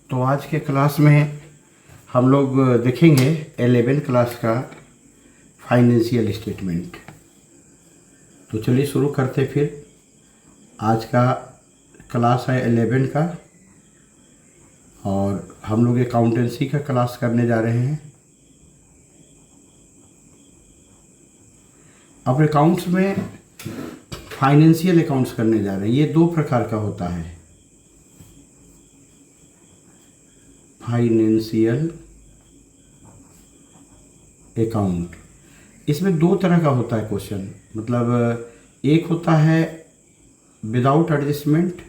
तो आज के क्लास में हम लोग देखेंगे 11 क्लास का फाइनेंशियल स्टेटमेंट। तो चलिए शुरू करते फिर। आज का क्लास है 11 का और हम लोग अकाउंटेंसी का क्लास करने जा रहे हैं। अब अकाउंट्स में फाइनेंशियल अकाउंट्स करने जा रहे हैं। ये दो प्रकार का होता है, फाइनेंशियल अकाउंट। इसमें दो तरह का होता है क्वेश्चन, मतलब एक होता है विदाउट एडजस्टमेंट,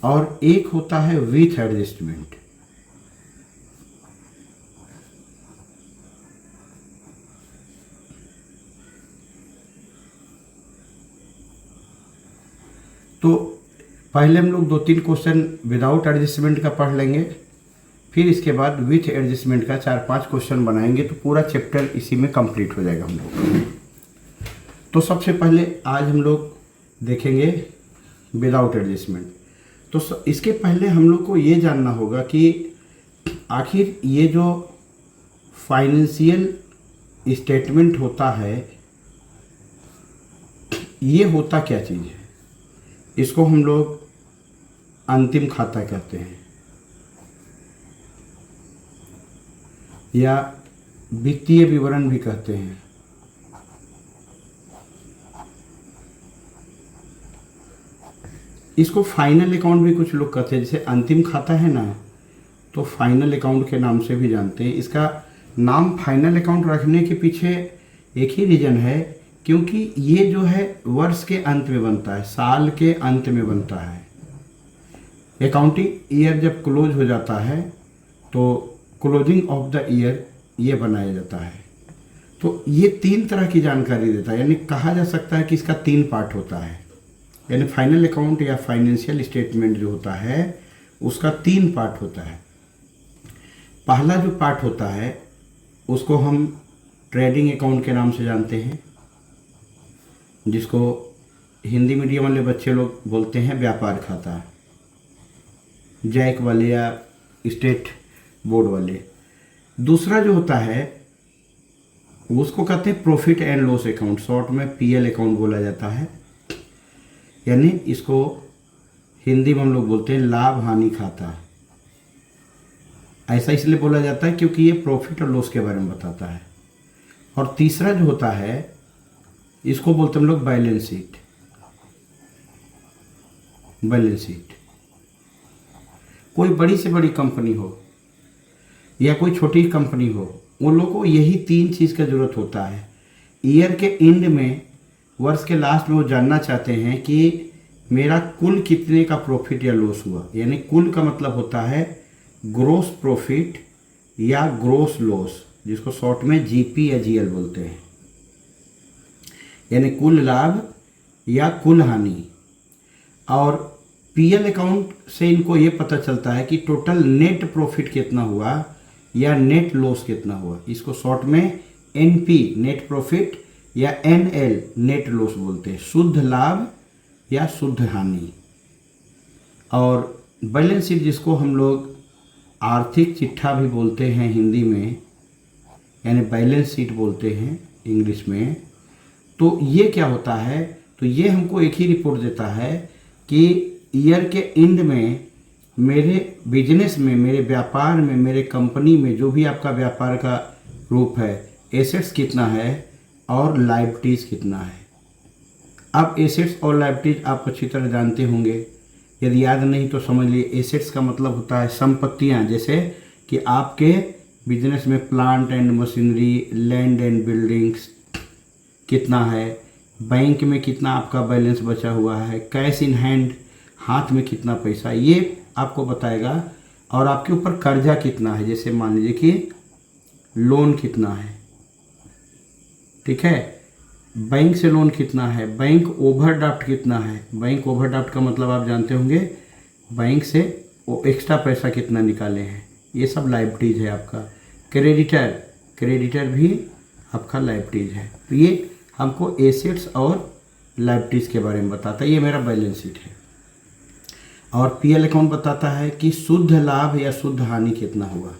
और एक होता है विथ एडजस्टमेंट। तो पहले हम लोग 2-3 क्वेश्चन विदाउट एडजस्टमेंट का पढ़ लेंगे, फिर इसके बाद विथ एडजस्टमेंट का 4-5 क्वेश्चन बनाएंगे, तो पूरा चैप्टर इसी में कंप्लीट हो जाएगा हम लोग। तो सबसे पहले आज हम लोग देखेंगे विदाउट एडजस्टमेंट। तो इसके पहले हम लोग को ये जानना होगा कि आखिर ये जो फाइनेंशियल स्टेटमेंट होता है, ये होता क्या चीज़ है। इसको हम लोग अंतिम खाता कहते हैं या वित्तीय विवरण भी कहते हैं। इसको फाइनल अकाउंट भी कुछ लोग कहते हैं, जैसे अंतिम खाता है ना, तो फाइनल अकाउंट के नाम से भी जानते हैं। इसका नाम फाइनल अकाउंट रखने के पीछे एक ही रीज़न है, क्योंकि ये जो है वर्ष के अंत में बनता है, साल के अंत में बनता है। अकाउंटिंग ईयर जब क्लोज हो जाता है तो क्लोजिंग ऑफ द ईयर ये बनाया जाता है। तो ये 3 तरह की जानकारी देता है, यानी कहा जा सकता है कि इसका 3 पार्ट होता है। यानी फाइनल अकाउंट या फाइनेंशियल स्टेटमेंट जो होता है उसका 3 पार्ट होता है। पहला जो पार्ट होता है उसको हम ट्रेडिंग अकाउंट के नाम से जानते हैं, जिसको हिंदी मीडियम वाले बच्चे लोग बोलते हैं व्यापार खाता, जैक वाले या स्टेट बोर्ड वाले। दूसरा जो होता है उसको कहते हैं profit and loss account, short में पीएल अकाउंट बोला जाता है। यानी इसको हिंदी में हम लोग बोलते हैं लाभ हानि खाता। ऐसा इसलिए बोला जाता है क्योंकि ये प्रॉफिट और लॉस के बारे में बताता है। और तीसरा जो होता है इसको बोलते हैं हम लोग बैलेंस शीट। कोई बड़ी से बड़ी कंपनी हो या कोई छोटी कंपनी हो, उन लोगों को यही 3 चीज़ का ज़रूरत होता है। ईयर के एंड में, वर्ष के लास्ट में वो जानना चाहते हैं कि मेरा कुल कितने का प्रॉफिट या लॉस हुआ। यानी कुल का मतलब होता है ग्रोस प्रॉफिट या ग्रोस लॉस, जिसको शॉर्ट में जीपी या जीएल बोलते हैं। यानी कुल लाभ या कुल हानि। और पीएल अकाउंट से इनको ये पता चलता है कि टोटल नेट प्रॉफिट कितना हुआ या नेट लॉस कितना हुआ। इसको शॉर्ट में एनपी नेट प्रॉफिट या एनएल नेट लॉस बोलते हैं, शुद्ध लाभ या शुद्ध हानि। और बैलेंस शीट जिसको हम लोग आर्थिक चिट्ठा भी बोलते हैं हिंदी में, यानी बैलेंस शीट बोलते हैं इंग्लिश में। तो ये क्या होता है, तो ये हमको एक ही रिपोर्ट देता है कि ईयर के एंड में मेरे बिजनेस में, मेरे व्यापार में, मेरे कंपनी में, जो भी आपका व्यापार का रूप है, एसेट्स कितना है और लायबिलिटीज़ कितना है। अब एसेट्स और लायबिलिटीज़ आप अच्छी तरह जानते होंगे, यदि याद नहीं तो समझ लिए। एसेट्स का मतलब होता है संपत्तियां, जैसे कि आपके बिजनेस में plant and machinery, land and buildings कितना है, बैंक में कितना आपका बैलेंस बचा हुआ है, कैश इन हैंड, हाथ में कितना पैसा, ये आपको बताएगा। और आपके ऊपर कर्जा कितना है, जैसे मान लीजिए कि लोन कितना है, ठीक है, बैंक से लोन कितना है, बैंक ओवरड्राफ्ट कितना है। बैंक ओवरड्राफ्ट का मतलब आप जानते होंगे, बैंक से वो एक्स्ट्रा पैसा कितना निकाले हैं, ये सब लायबिलिटीज़ है आपका। क्रेडिटर भी आपका लायबिलिटीज है। तो ये हमको एसेट्स और लायबिलिटीज के बारे में बताता है। ये मेरा बैलेंस शीट है। और पीएल अकाउंट बताता है कि शुद्ध लाभ या शुद्ध हानि कितना हुआ।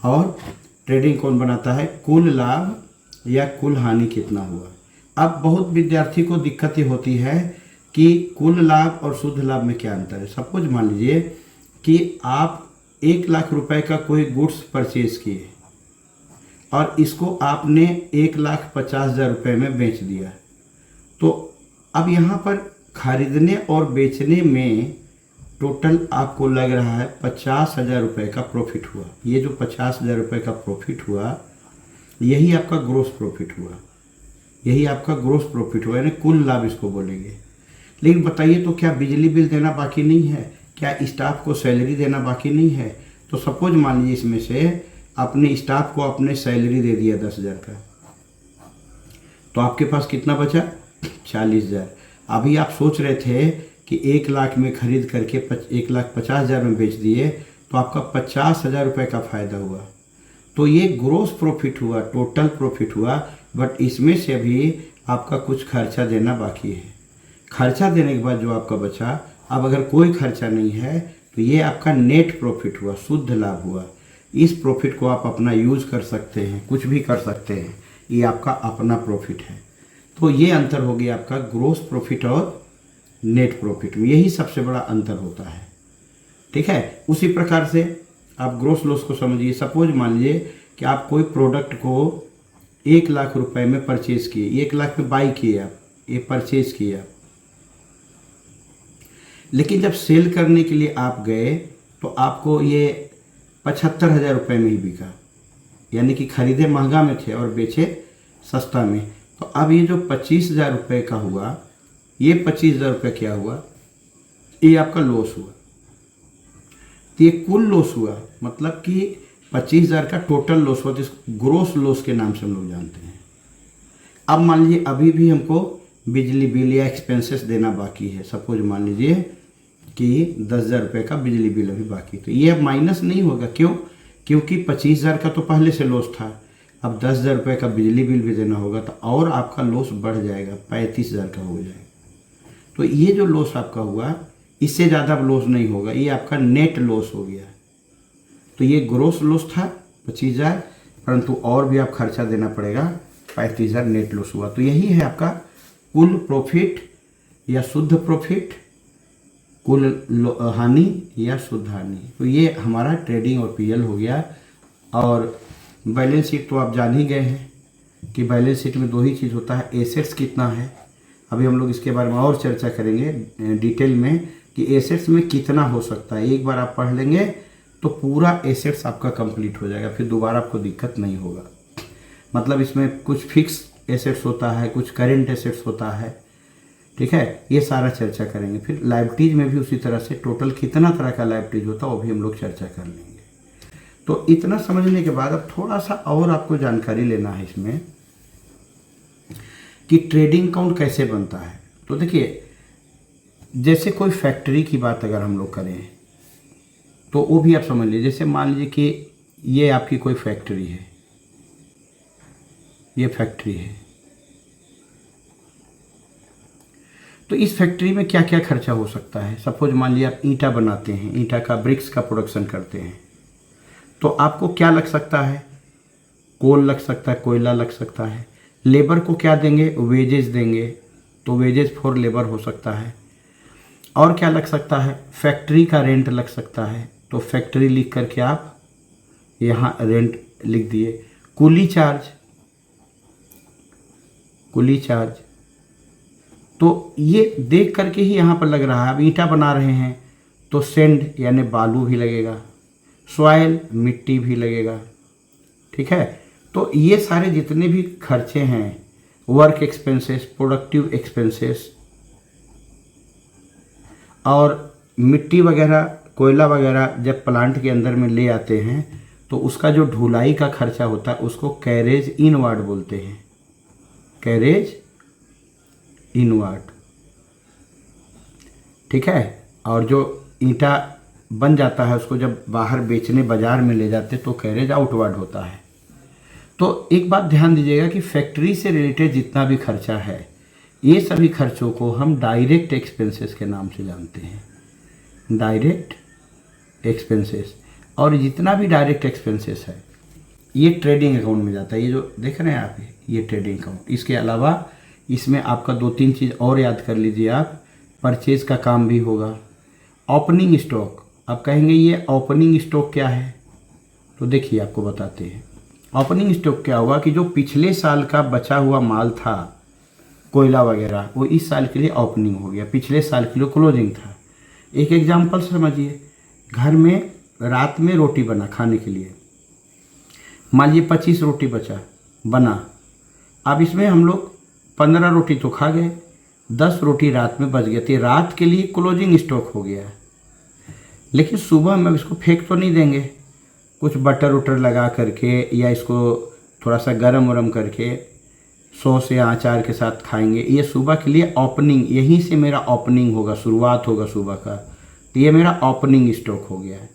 और ट्रेडिंग अकाउंट बनाता है कुल लाभ या कुल हानि कितना हुआ। अब बहुत विद्यार्थी को दिक्कत ये होती है कि कुल लाभ और शुद्ध लाभ में क्या अंतर है। सपोज मान लीजिए कि आप 1,00,000 रुपए का कोई गुड्स परचेज किए और इसको आपने 1,50,000 रुपये में बेच दिया। तो अब यहाँ पर खरीदने और बेचने में टोटल आपको लग रहा है 50,000 रुपये का प्रॉफिट हुआ। ये जो 50,000 रुपये का प्रॉफिट हुआ यही आपका ग्रोस प्रॉफिट हुआ, यही आपका ग्रोस प्रॉफिट हुआ, यानी कुल लाभ इसको बोलेंगे। लेकिन बताइए तो क्या बिजली बिल देना बाकी नहीं है, क्या स्टाफ को सैलरी देना बाकी नहीं है। तो सपोज मान लीजिए इसमें से अपने स्टाफ को आपने सैलरी दे दिया 10,000 का, तो आपके पास कितना बचा 40,000। अभी आप सोच रहे थे कि 1,00,000 में खरीद करके 1,50,000 में बेच दिए तो आपका 50,000 रुपये का फ़ायदा हुआ। तो ये ग्रोस प्रॉफिट हुआ, टोटल प्रॉफिट हुआ, बट इसमें से अभी आपका कुछ खर्चा देना बाकी है। खर्चा देने के बाद जो आपका बचा, अब अगर कोई खर्चा नहीं है तो ये आपका नेट प्रॉफिट हुआ, शुद्ध लाभ हुआ। इस प्रॉफिट को आप अपना यूज कर सकते हैं, कुछ भी कर सकते हैं, ये आपका अपना प्रॉफिट है। तो ये अंतर हो गया आपका ग्रोस प्रॉफिट और नेट प्रॉफिट में, यही सबसे बड़ा अंतर होता है। ठीक है, उसी प्रकार से आप ग्रोस लॉस को समझिए। सपोज मान लीजिए कि आप कोई प्रोडक्ट को 1,00,000 रुपए में परचेज किए, 1,00,000 में बाई किए, आप ये परचेज किए आप, लेकिन जब सेल करने के लिए आप गए तो आपको ये 75,000 रुपये में ही बिका, यानी कि खरीदे महंगा में थे और बेचे सस्ता में। तो अब ये जो 25,000 रुपये का हुआ, ये 25,000 रुपये क्या हुआ, ये आपका लॉस हुआ। तो ये कुल लॉस हुआ, मतलब कि 25,000 का टोटल लॉस हुआ, जिसको ग्रोस लॉस के नाम से हम लोग जानते हैं। अब मान लीजिए अभी भी हमको बिजली बिल या एक्सपेंसेस देना बाकी है। सपोज मान लीजिए कि 10,000 रुपये का बिजली बिल अभी बाकी, तो ये अब माइनस नहीं होगा। क्यों? क्योंकि 25,000 का तो पहले से लॉस था, अब 10,000 रुपये का बिजली बिल भी देना होगा, तो और आपका लॉस बढ़ जाएगा, 35,000 का हो जाएगा। तो ये जो लॉस आपका हुआ, इससे ज़्यादा लॉस नहीं होगा, ये आपका नेट लॉस हो गया। तो ये ग्रोस लॉस था 25,000, परंतु और भी आप खर्चा देना पड़ेगा, 35,000 नेट लॉस हुआ। तो यही है आपका कुल प्रॉफिट या शुद्ध प्रॉफिट, कुल हानि या शुद्ध हानि। तो ये हमारा ट्रेडिंग और पीएल हो गया। और बैलेंस शीट तो आप जान ही गए हैं कि बैलेंस शीट में दो ही चीज़ होता है, एसेट्स कितना है। अभी हम लोग इसके बारे में और चर्चा करेंगे डिटेल में कि एसेट्स में कितना हो सकता है। एक बार आप पढ़ लेंगे तो पूरा एसेट्स आपका कंप्लीट हो जाएगा, फिर दोबारा आपको दिक्कत नहीं होगा। मतलब इसमें कुछ फिक्स एसेट्स होता है, कुछ करेंट एसेट्स होता है, ठीक है, ये सारा चर्चा करेंगे। फिर लायबिलिटीज में भी उसी तरह से टोटल कितना तरह का लायबिलिटीज होता है वो भी हम लोग चर्चा कर लेंगे। तो इतना समझने के बाद अब थोड़ा सा और आपको जानकारी लेना है इसमें कि ट्रेडिंग अकाउंट कैसे बनता है। तो देखिए, जैसे कोई फैक्ट्री की बात अगर हम लोग करें तो वो भी आप समझ लीजिए। जैसे मान लीजिए कि ये आपकी कोई फैक्ट्री है, ये फैक्ट्री है, तो इस फैक्ट्री में क्या क्या खर्चा हो सकता है। सपोज मान लीजिए आप ईंटा बनाते हैं, ईंटा का ब्रिक्स का प्रोडक्शन करते हैं, तो आपको क्या लग सकता है, कोल लग सकता है, कोयला लग सकता है। लेबर को क्या देंगे, वेजेस देंगे, तो वेजेस फॉर लेबर हो सकता है। और क्या लग सकता है, फैक्ट्री का रेंट लग सकता है, तो फैक्ट्री लिख करके आप यहाँ रेंट लिख दिए। कूली चार्ज, कूली चार्ज, तो ये देख करके ही यहाँ पर लग रहा है। अब ईंटा बना रहे हैं तो सेंड यानी बालू भी लगेगा, सॉइल मिट्टी भी लगेगा, ठीक है। तो ये सारे जितने भी खर्चे हैं, वर्क एक्सपेंसेस, प्रोडक्टिव एक्सपेंसेस, और मिट्टी वगैरह, कोयला वगैरह जब प्लांट के अंदर में ले आते हैं तो उसका जो ढुलाई का खर्चा होता है उसको कैरेज इनवार्ड बोलते हैं, कैरेज इनवार्ड, ठीक है। और जो ईंटा बन जाता है उसको जब बाहर बेचने बाजार में ले जाते तो कैरेज आउटवार्ड होता है। तो एक बात ध्यान दीजिएगा कि फैक्ट्री से रिलेटेड जितना भी खर्चा है, ये सभी खर्चों को हम डायरेक्ट एक्सपेंसेस के नाम से जानते हैं, डायरेक्ट एक्सपेंसेस। और जितना भी डायरेक्ट एक्सपेंसेस है ये ट्रेडिंग अकाउंट में जाता है। ये जो देख रहे हैं आप, ये ट्रेडिंग अकाउंट। इसके अलावा इसमें आपका 2-3 चीज़ और याद कर लीजिए आप, परचेज का काम भी होगा। ओपनिंग स्टॉक, आप कहेंगे ये ओपनिंग स्टॉक क्या है, तो देखिए आपको बताते हैं। ओपनिंग स्टॉक क्या हुआ कि जो पिछले साल का बचा हुआ माल था, कोयला वगैरह, वो इस साल के लिए ओपनिंग हो गया, पिछले साल के लिए क्लोजिंग था। एक एग्जांपल समझिए, घर में रात में रोटी बना खाने के लिए, मान लीजिए 25 रोटी बना। अब इसमें हम लोग 15 रोटी तो खा गए, 10 रोटी रात में बच गया, तो रात के लिए क्लोजिंग स्टॉक हो गया। लेकिन सुबह में इसको फेंक तो नहीं देंगे, कुछ बटर उटर लगा करके या इसको थोड़ा सा गरम वरम करके सॉस या अचार के साथ खाएंगे। ये सुबह के लिए ओपनिंग, यहीं से मेरा ओपनिंग होगा, शुरुआत होगा सुबह का, तो ये मेरा ओपनिंग स्टॉक हो गया है।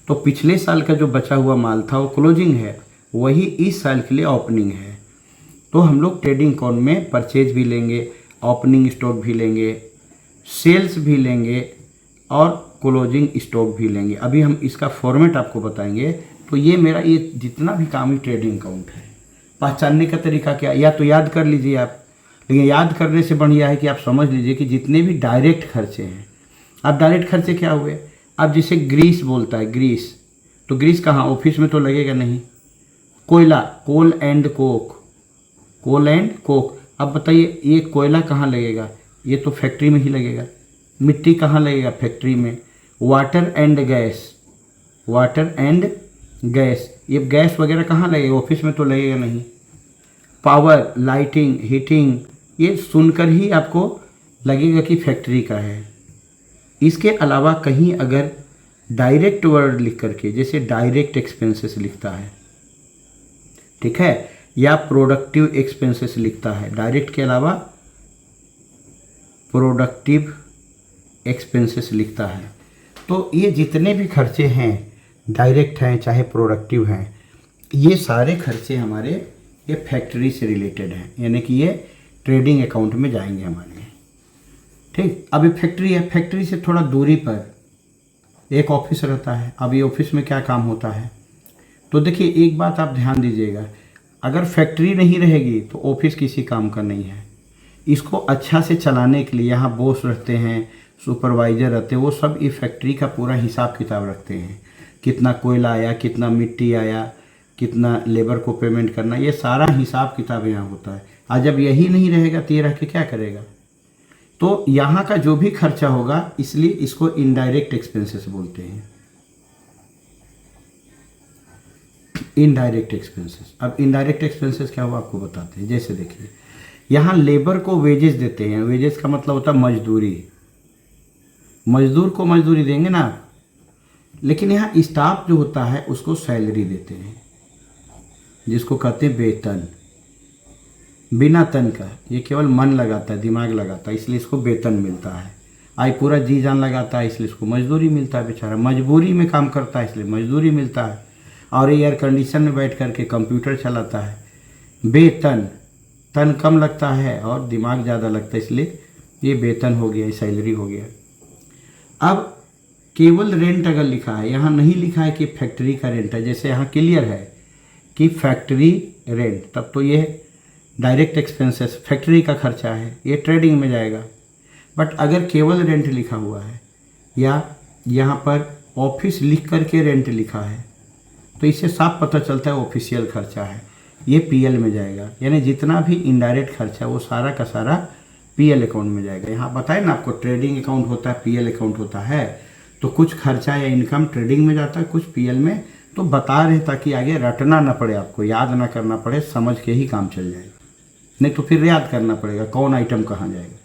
तो पिछले साल का जो बचा हुआ माल था वो क्लोजिंग है, वही इस साल के लिए ओपनिंग है। तो हम लोग ट्रेडिंग अकाउंट में परचेज भी लेंगे, ओपनिंग स्टॉक भी लेंगे, सेल्स भी लेंगे और क्लोजिंग स्टॉक भी लेंगे। अभी हम इसका फॉर्मेट आपको बताएंगे। तो ये मेरा ये जितना भी काम ही ट्रेडिंग अकाउंट है। पहचानने का तरीका क्या, या तो याद कर लीजिए आप, लेकिन याद करने से बढ़िया है कि आप समझ लीजिए कि जितने भी डायरेक्ट खर्चे हैं। अब डायरेक्ट खर्चे क्या हुए, अब जैसे ग्रीस बोलता है, ग्रीस, तो ग्रीस कहाँ, ऑफिस में तो लगेगा नहीं। कोयला, coal and coke, coal and coke. अब बताइए ये कोयला कहाँ लगेगा, ये तो फैक्ट्री में ही लगेगा। मिट्टी कहाँ लगेगा, फैक्ट्री में। Water and gas, water and gas, ये गैस वगैरह कहाँ लगेगा, ऑफिस में तो लगेगा नहीं। पावर, लाइटिंग, हीटिंग, ये सुनकर ही आपको लगेगा कि फैक्ट्री का है। इसके अलावा कहीं अगर डायरेक्ट वर्ड लिख करके, जैसे डायरेक्ट एक्सपेंसेस लिखता है, ठीक है, या प्रोडक्टिव एक्सपेंसेस लिखता है, डायरेक्ट के अलावा प्रोडक्टिव एक्सपेंसेस लिखता है, तो ये जितने भी खर्चे हैं, डायरेक्ट हैं चाहे प्रोडक्टिव हैं, ये सारे खर्चे हमारे ये फैक्ट्री से रिलेटेड हैं, यानी कि ये ट्रेडिंग अकाउंट में जाएंगे हमारे। ठीक, अब ये फैक्ट्री है, फैक्ट्री से थोड़ा दूरी पर एक ऑफिस रहता है। अब ये ऑफिस में क्या काम होता है, तो देखिए एक बात आप ध्यान दीजिएगा, अगर फैक्ट्री नहीं रहेगी तो ऑफिस किसी काम का नहीं है। इसको अच्छा से चलाने के लिए यहाँ बॉस रहते हैं, सुपरवाइजर रहते हैं, वो सब ये फैक्ट्री का पूरा हिसाब किताब रखते हैं। कितना कोयला आया, कितना मिट्टी आया, कितना लेबर को पेमेंट करना, ये सारा हिसाब किताब यहाँ होता है। आज जब यही नहीं रहेगा तो ये रह के क्या करेगा। तो यहाँ का जो भी खर्चा होगा, इसलिए इसको इनडायरेक्ट एक्सपेंसेस बोलते हैं, इनडायरेक्ट एक्सपेंसेस। अब इनडायरेक्ट एक्सपेंसेस क्या हुआ आपको बताते हैं। जैसे देखिए यहाँ लेबर को वेजेस देते हैं, वेजेस का मतलब होता है मजदूरी, मजदूर को मजदूरी देंगे ना, लेकिन यहाँ स्टाफ जो होता है उसको सैलरी देते हैं, जिसको कहते हैं वेतन। बिना तन का, ये केवल मन लगाता है, दिमाग लगाता है, इसलिए इसको वेतन मिलता है। आई पूरा जी जान लगाता है, इसलिए इसको मजदूरी मिलता है। बेचारा मजबूरी में काम करता है, इसलिए मजदूरी मिलता है। और एयर कंडीशन में बैठ करके कंप्यूटर चलाता है, वेतन। तन कम लगता है और दिमाग ज़्यादा लगता है, इसलिए ये वेतन हो गया, सैलरी हो गया। अब केवल रेंट अगर लिखा है, यहाँ नहीं लिखा है कि फैक्ट्री का रेंट है, जैसे यहाँ क्लियर है कि फैक्ट्री रेंट, तब तो ये डायरेक्ट एक्सपेंसेस फैक्ट्री का खर्चा है, ये ट्रेडिंग में जाएगा। बट अगर केवल रेंट लिखा हुआ है या यहाँ पर ऑफिस लिख करके रेंट लिखा है, तो इससे साफ पता चलता है ऑफिशियल खर्चा है, ये पीएल में जाएगा। यानी जितना भी इनडायरेक्ट खर्चा है वो सारा का सारा पीएल अकाउंट में जाएगा। यहाँ बताए ना आपको, ट्रेडिंग अकाउंट होता है, पीएल अकाउंट होता है, तो कुछ खर्चा या इनकम ट्रेडिंग में जाता है, कुछ पीएल में। तो बता रहे ताकि आगे रटना ना पड़े, आपको याद ना करना पड़े, समझ के ही काम चल जाएगा, नहीं तो फिर याद करना पड़ेगा कौन आइटम कहाँ जाएगा।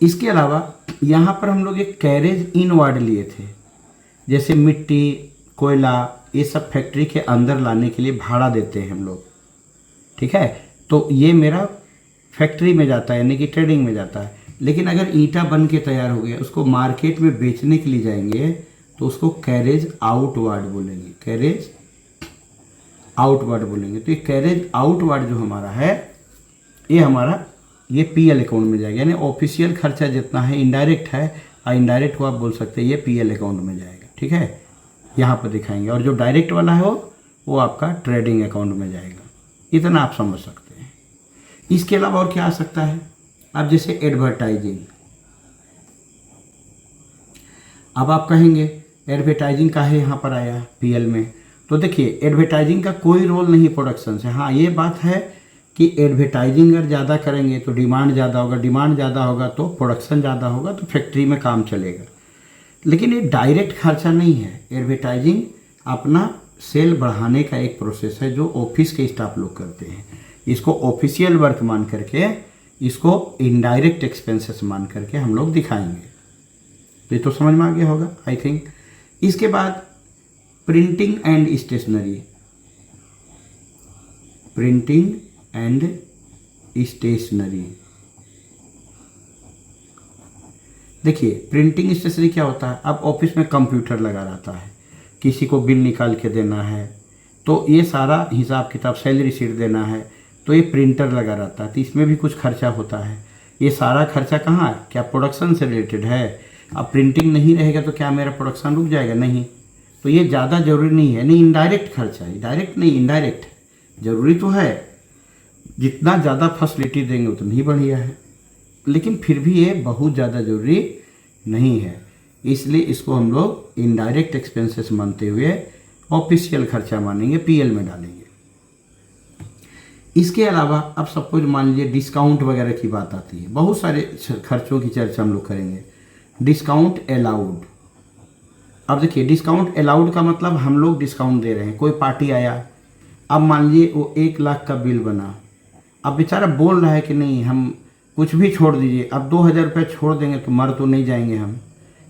इसके अलावा यहाँ पर हम लोग एक कैरेज इन वर्ड लिए थे, जैसे मिट्टी, कोयला, ये सब फैक्ट्री के अंदर लाने के लिए भाड़ा देते हैं हम लोग, ठीक है। तो ये मेरा फैक्ट्री में जाता है, यानी कि ट्रेडिंग में जाता है। लेकिन अगर ईंटा बन के तैयार हो गया, उसको मार्केट में बेचने के लिए जाएंगे, तो उसको कैरेज आउट वर्ड बोलेंगे, कैरेज आउटवर्ड बोलेंगे। तो ये कैरेज आउटवर्ड जो हमारा है ये हमारा ये पीएल अकाउंट में जाएगा, यानी ऑफिशियल खर्चा जितना है इनडायरेक्ट है, और इनडायरेक्ट को आप बोल सकते हैं ये पीएल अकाउंट में जाएगा। ठीक है, यहाँ पर दिखाएंगे। और जो डायरेक्ट वाला है वो आपका ट्रेडिंग अकाउंट में जाएगा। इतना आप समझ सकते हैं। इसके अलावा और क्या आ सकता है, अब जैसे एडवर्टाइजिंग। अब आप कहेंगे एडवर्टाइजिंग का है यहाँ पर आया पीएल में, तो देखिए एडवर्टाइजिंग का कोई रोल नहीं प्रोडक्शन से। हाँ, ये बात है कि एडवर्टाइजिंग अगर ज़्यादा करेंगे तो डिमांड ज़्यादा होगा, डिमांड ज़्यादा होगा तो प्रोडक्शन ज़्यादा होगा, तो फैक्ट्री में काम चलेगा। लेकिन ये डायरेक्ट खर्चा नहीं है। एडवर्टाइजिंग अपना सेल बढ़ाने का एक प्रोसेस है जो ऑफिस के स्टाफ लोग करते हैं। इसको ऑफिशियल वर्क मान करके, इसको इनडायरेक्ट एक्सपेंसेस मान करके हम लोग दिखाएंगे। ये तो समझ में आ गया होगा आई थिंक। इसके बाद printing and stationery. Printing and stationery, देखिए प्रिंटिंग स्टेशनरी क्या होता है, अब ऑफिस में कंप्यूटर लगा रहता है, किसी को बिल निकाल के देना है, तो ये सारा हिसाब किताब, सैलरी शीट देना है, तो ये प्रिंटर लगा रहता है, तो इसमें भी कुछ खर्चा होता है। ये सारा खर्चा कहाँ है, क्या प्रोडक्शन से रिलेटेड है। अब प्रिंटिंग नहीं रहेगा तो क्या मेरा प्रोडक्शन रुक जाएगा, नहीं। तो ये ज़्यादा जरूरी नहीं है, नहीं इनडायरेक्ट खर्चा है, डायरेक्ट नहीं इनडायरेक्ट जरूरी तो है। जितना ज़्यादा फैसिलिटी देंगे उतना ही बढ़िया है, लेकिन फिर भी ये बहुत ज़्यादा ज़रूरी नहीं है, इसलिए इसको हम लोग इनडायरेक्ट एक्सपेंसेस मानते हुए ऑफिशियल खर्चा मानेंगे, पीएल में डालेंगे। इसके अलावा अब सपोज मान लीजिए डिस्काउंट वगैरह की बात आती है, बहुत सारे खर्चों की चर्चा हम लोग करेंगे। Discount allowed. अब देखिए डिस्काउंट अलाउड का मतलब हम लोग डिस्काउंट दे रहे हैं। कोई पार्टी आया, अब मान लीजिए वो 1 लाख का बिल बना, अब बेचारा बोल रहा है कि नहीं हम कुछ भी छोड़ दीजिए, अब 2000 रुपये छोड़ देंगे तो मर तो नहीं जाएंगे हम,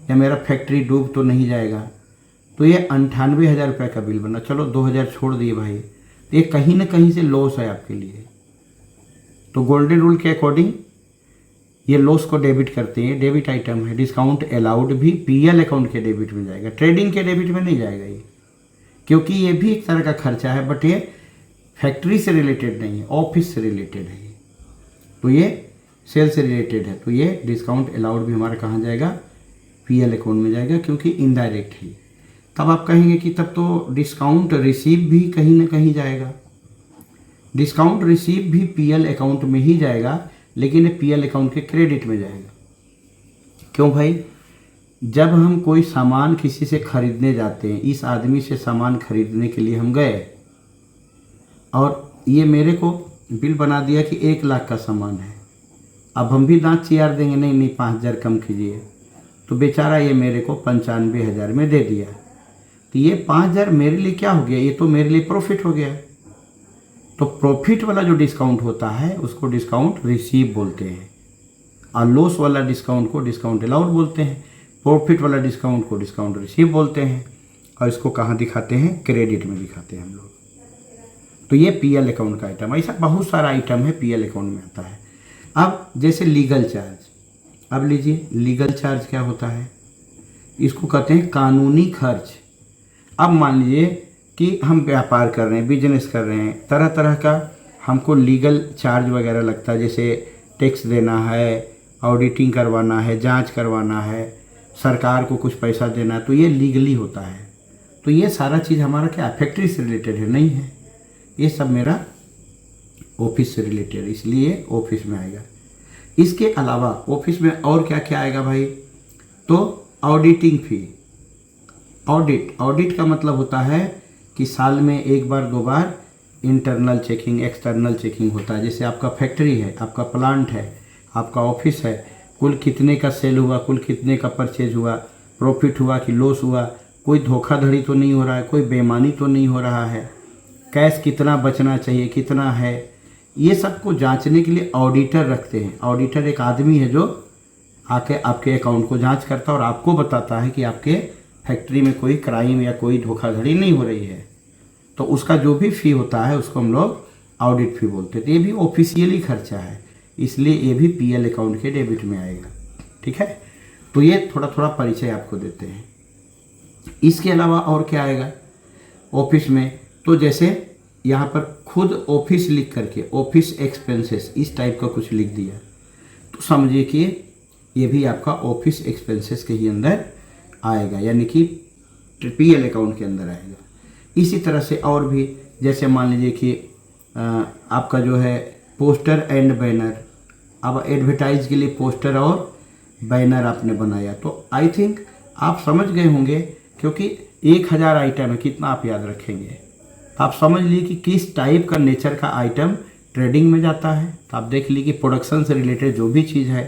या मेरा फैक्ट्री डूब तो नहीं जाएगा। तो ये 98,000 रुपये का बिल बना, चलो 2000 छोड़ दिए भाई, तो ये कहीं ना कहीं से लॉस है आपके लिए। तो गोल्डन रूल के अकॉर्डिंग ये लॉस को डेबिट करते हैं, डेबिट आइटम है। डिस्काउंट अलाउड भी पीएल अकाउंट के डेबिट में जाएगा, ट्रेडिंग के डेबिट में नहीं जाएगा ये, क्योंकि ये भी एक तरह का खर्चा है, बट ये फैक्ट्री से रिलेटेड नहीं है, ऑफिस से रिलेटेड है ये, तो ये सेल से रिलेटेड है। तो ये डिस्काउंट अलाउड भी हमारा कहाँ जाएगा, पीएल अकाउंट में जाएगा, क्योंकि इनडायरेक्ट है। तब आप कहेंगे कि तब तो डिस्काउंट रिसीव भी कहीं ना कहीं जाएगा। डिस्काउंट रिसीव भी पीएल अकाउंट में ही जाएगा, लेकिन ये पीएल अकाउंट के क्रेडिट में जाएगा। क्यों भाई, जब हम कोई सामान किसी से खरीदने जाते हैं, इस आदमी से सामान खरीदने के लिए हम गए और ये मेरे को बिल बना दिया कि 1 लाख का सामान है, अब हम भी दांत चियार देंगे, नहीं नहीं 5000 कम कीजिए, तो बेचारा ये मेरे को 95,000 में दे दिया। तो ये 5000 मेरे लिए क्या हो गया, ये तो मेरे लिए प्रॉफिट हो गया। तो प्रॉफिट वाला जो डिस्काउंट होता है उसको डिस्काउंट रिसीव बोलते हैं, और लॉस वाला डिस्काउंट को डिस्काउंट अलाउड बोलते हैं, प्रॉफिट वाला डिस्काउंट को डिस्काउंट रिसीव बोलते हैं। और इसको कहाँ दिखाते हैं, क्रेडिट में दिखाते हैं हम लोग। तो ये पीएल अकाउंट का आइटम, ऐसा बहुत सारा आइटम है पीएल अकाउंट में आता है। अब जैसे लीगल चार्ज, अब लीजिए लीगल चार्ज क्या होता है, इसको कहते हैं कानूनी खर्च। अब मान लीजिए कि हम व्यापार कर रहे हैं, बिजनेस कर रहे हैं, तरह तरह का हमको लीगल चार्ज वगैरह लगता है, जैसे टैक्स देना है, ऑडिटिंग करवाना है, जांच करवाना है, सरकार को कुछ पैसा देना है, तो ये लीगली होता है। तो ये सारा चीज़ हमारा क्या फैक्ट्री से रिलेटेड है, नहीं है, ये सब मेरा ऑफिस से रिलेटेड, इसलिए ऑफिस में आएगा। इसके अलावा ऑफिस में और क्या क्या आएगा भाई, तो ऑडिटिंग फी। ऑडिट का मतलब होता है कि साल में 1 बार 2 बार इंटरनल चेकिंग, एक्सटर्नल चेकिंग होता है। जैसे आपका फैक्ट्री है, आपका प्लांट है, आपका ऑफिस है, कुल कितने का सेल हुआ, कुल कितने का परचेज हुआ, प्रॉफिट हुआ कि लॉस हुआ, कोई धोखाधड़ी तो नहीं हो रहा है, कोई बेईमानी तो नहीं हो रहा है, कैश कितना बचना चाहिए, कितना है, ये सब को जांचने के लिए ऑडिटर रखते हैं। ऑडिटर एक आदमी है जो आके आपके अकाउंट को जांच करता है और आपको बताता है कि आपके फैक्ट्री में कोई क्राइम या कोई धोखाधड़ी नहीं हो रही है। तो उसका जो भी फ़ी होता है उसको हम लोग ऑडिट फ़ी बोलते हैं। तो ये भी ऑफिशियली खर्चा है, इसलिए ये भी पीएल अकाउंट के डेबिट में आएगा। ठीक है, तो ये थोड़ा थोड़ा परिचय आपको देते हैं। इसके अलावा और क्या आएगा ऑफिस में, तो जैसे यहाँ पर खुद ऑफिस लिख करके ऑफिस एक्सपेंसेस इस टाइप का कुछ लिख दिया तो समझिए कि ये भी आपका ऑफिस एक्सपेंसेस के ही अंदर आएगा, यानी कि पीएल अकाउंट के अंदर आएगा। इसी तरह से और भी, जैसे मान लीजिए कि आपका जो है पोस्टर एंड बैनर, अब एडवर्टाइज के लिए पोस्टर और बैनर आपने बनाया, तो आई थिंक आप समझ गए होंगे, क्योंकि 1000 आइटम है, कितना आप याद रखेंगे। आप समझ लीजिए कि किस टाइप का नेचर का आइटम ट्रेडिंग में जाता है। तो आप देख लीजिए कि प्रोडक्शन से रिलेटेड जो भी चीज़ है,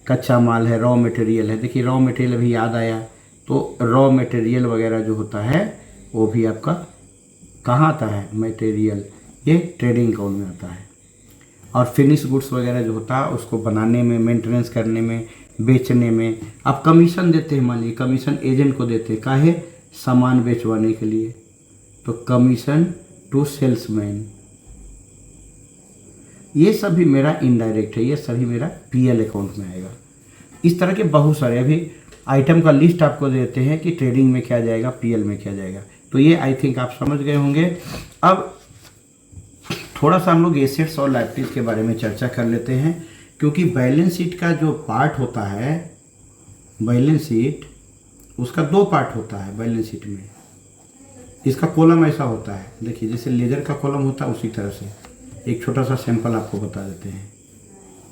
कच्चा माल है, रॉ मटेरियल है। देखिए रॉ मटेरियल अभी याद आया, तो रॉ मटेरियल वगैरह जो होता है वो भी आपका कहाँ आता है, मटेरियल, ये ट्रेडिंग अकाउंट में आता है। और फिनिश गुड्स वगैरह जो होता है उसको बनाने में, मेंटेनेंस करने में, बेचने में आप कमीशन देते हैं। मान लीजिए कमीशन एजेंट को देते हैं, काहे, सामान बेचवाने के लिए, तो कमीशन टू सेल्समैन, ये सभी मेरा इनडायरेक्ट है, ये सभी मेरा पीएल अकाउंट में आएगा। इस तरह के बहुत सारे अभी आइटम का लिस्ट आपको देते हैं कि ट्रेडिंग में क्या जाएगा, पीएल में क्या जाएगा। तो ये आई थिंक आप समझ गए होंगे। अब थोड़ा सा हम लोग एसेट्स और लायबिलिटीज के बारे में चर्चा कर लेते हैं, क्योंकि बैलेंस शीट का जो पार्ट होता है, बैलेंस शीट उसका 2 पार्ट होता है बैलेंस शीट में। इसका कॉलम ऐसा होता है, देखिए जैसे लेजर का कॉलम होता है उसी तरह से। एक छोटा सा सैंपल आपको बता देते हैं।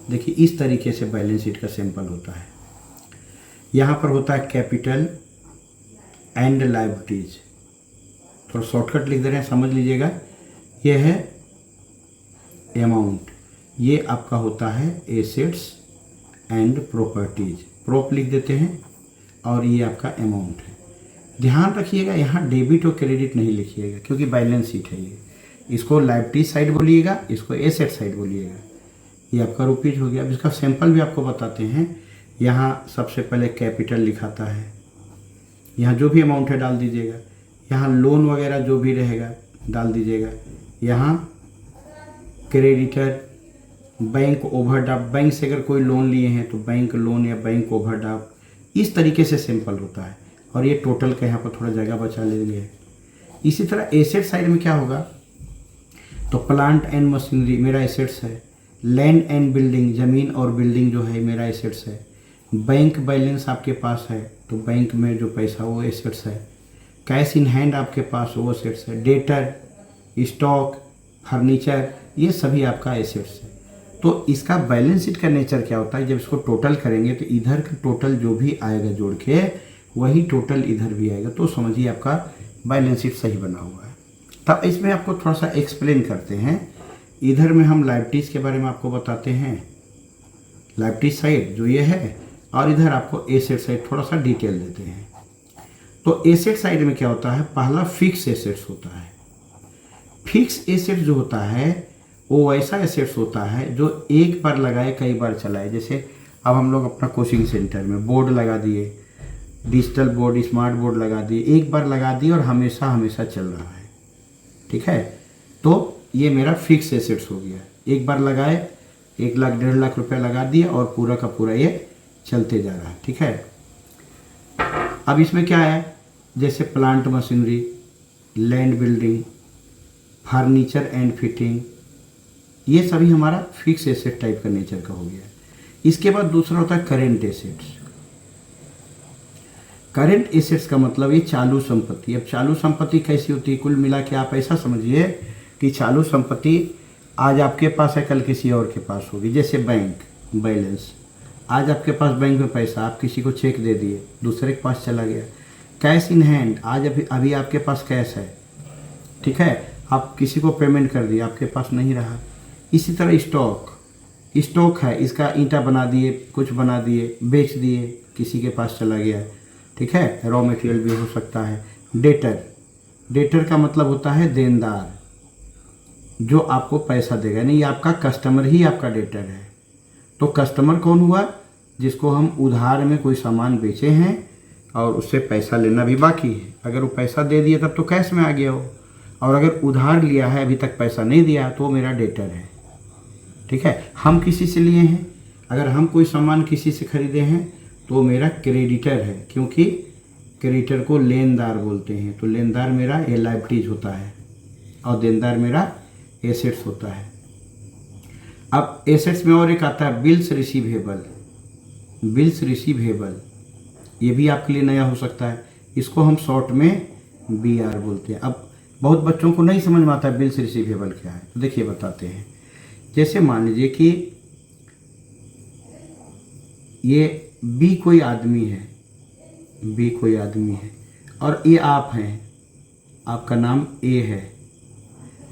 देखिए इस तरीके से बैलेंस शीट का सैंपल होता है। यहाँ पर होता है कैपिटल एंड लायबिलिटीज, थोड़ा शॉर्टकट लिख दे रहे हैं, समझ लीजिएगा। ये है अमाउंट, ये आपका होता है एसेट्स एंड प्रॉपर्टीज, प्रॉप लिख देते हैं, और ये आपका अमाउंट है। ध्यान रखिएगा यहाँ डेबिट और क्रेडिट नहीं लिखिएगा, क्योंकि बैलेंस शीट है ये। इसको लायबिलिटी साइड बोलिएगा, इसको एसेट साइड बोलिएगा। ये आपका रुपीज हो गया। अब इसका सैंपल भी आपको बताते हैं। यहाँ सबसे पहले कैपिटल लिखाता है, यहाँ जो भी अमाउंट है डाल दीजिएगा। यहाँ लोन वगैरह जो भी रहेगा डाल दीजिएगा। यहाँ क्रेडिटर, बैंक ओवरड्राफ्ट, बैंक से अगर कोई लोन लिए हैं तो बैंक लोन या बैंक ओवरड्राफ्ट, इस तरीके से सैंपल होता है। और ये टोटल का यहाँ पर थोड़ा जगह बचा लेंगे। इसी तरह एसेट साइड में क्या होगा, तो प्लांट एंड मशीनरी मेरा एसेट्स है, लैंड एंड बिल्डिंग, ज़मीन और बिल्डिंग जो है मेरा एसेट्स है, बैंक बैलेंस आपके पास है तो बैंक में जो पैसा वो एसेट्स है, कैश इन हैंड आपके पास वो एसेट्स है, डेटर, स्टॉक, फर्नीचर, ये सभी आपका एसेट्स है। तो इसका बैलेंस शीट का नेचर क्या होता है, जब इसको टोटल करेंगे तो इधर का टोटल जो भी आएगा जोड़ के वही टोटल इधर भी आएगा, तो समझिए आपका बैलेंस शीट सही बना हुआ है। तब इसमें आपको थोड़ा सा एक्सप्लेन करते हैं। इधर में हम लायबिलिटीज़ के बारे में आपको बताते हैं, लायबिलिटीज साइड जो ये है, और इधर आपको एसेट साइड थोड़ा सा डिटेल देते हैं। तो एसेट साइड में क्या होता है, पहला फिक्स एसेट्स होता है। फिक्स एसेट जो होता है वो वैसा एसेट्स होता है जो एक बार लगाए कई बार चलाए। जैसे अब हम लोग अपना कोचिंग सेंटर में बोर्ड लगा दिए, डिजिटल बोर्ड, स्मार्ट बोर्ड लगा दिए, एक बार लगा दिए और हमेशा हमेशा चल रहा है, ठीक है। तो ये मेरा फिक्स एसेट्स हो गया, एक बार लगाए, 1 लाख 1.5 लाख रुपया लगा दिया और पूरा का पूरा ये चलते जा रहा है, ठीक है। अब इसमें क्या है, जैसे plant machinery, land building, furniture and fitting, ये सभी हमारा फिक्स एसेट टाइप का नेचर का हो गया। इसके बाद दूसरा होता है करेंट एसेट्स। करेंट एसेट्स का मतलब ये चालू संपत्ति। अब चालू संपत्ति कैसी होती है, कुल मिला के आप ऐसा समझिए कि चालू संपत्ति आज आपके पास है, कल किसी और के पास होगी। जैसे बैंक बैलेंस, आज आपके पास बैंक में पैसा, आप किसी को चेक दे दिए, दूसरे के पास चला गया। कैश इन हैंड, आज अभी आपके पास कैश है, ठीक है, आप किसी को पेमेंट कर दिए, आपके पास नहीं रहा। इसी तरह स्टॉक है, इसका ईंटा बना दिए, कुछ बना दिए, बेच दिए, किसी के पास चला गया, ठीक है, रॉ मटेरियल भी हो सकता है। डेटर का मतलब होता है देनदार, जो आपको पैसा देगा, नहीं आपका कस्टमर ही आपका डेटर है। तो कस्टमर कौन हुआ, जिसको हम उधार में कोई सामान बेचे हैं और उससे पैसा लेना भी बाकी है। अगर वो पैसा दे दिया तब तो कैश में आ गया हो, और अगर उधार लिया है अभी तक पैसा नहीं दिया तो मेरा डेटर है, ठीक है। हम किसी से लिए हैं, अगर हम कोई सामान किसी से खरीदे हैं तो मेरा क्रेडिटर है, क्योंकि क्रेडिटर को लेनदार बोलते हैं। तो लेनदार मेरा ये लायबिलिटीज होता है, और देनदार मेरा एसेट्स होता है। अब एसेट्स में और एक आता है बिल्स रिसीवेबल। बिल्स रिसीवेबल ये भी आपके लिए नया हो सकता है, इसको हम शॉर्ट में BR बोलते हैं। अब बहुत बच्चों को नहीं समझ में आता है बिल्स रिसीवेबल क्या है, तो देखिए बताते हैं। जैसे मान लीजिए कि ये B कोई आदमी है, B कोई आदमी है और ये आप हैं, आपका नाम A है।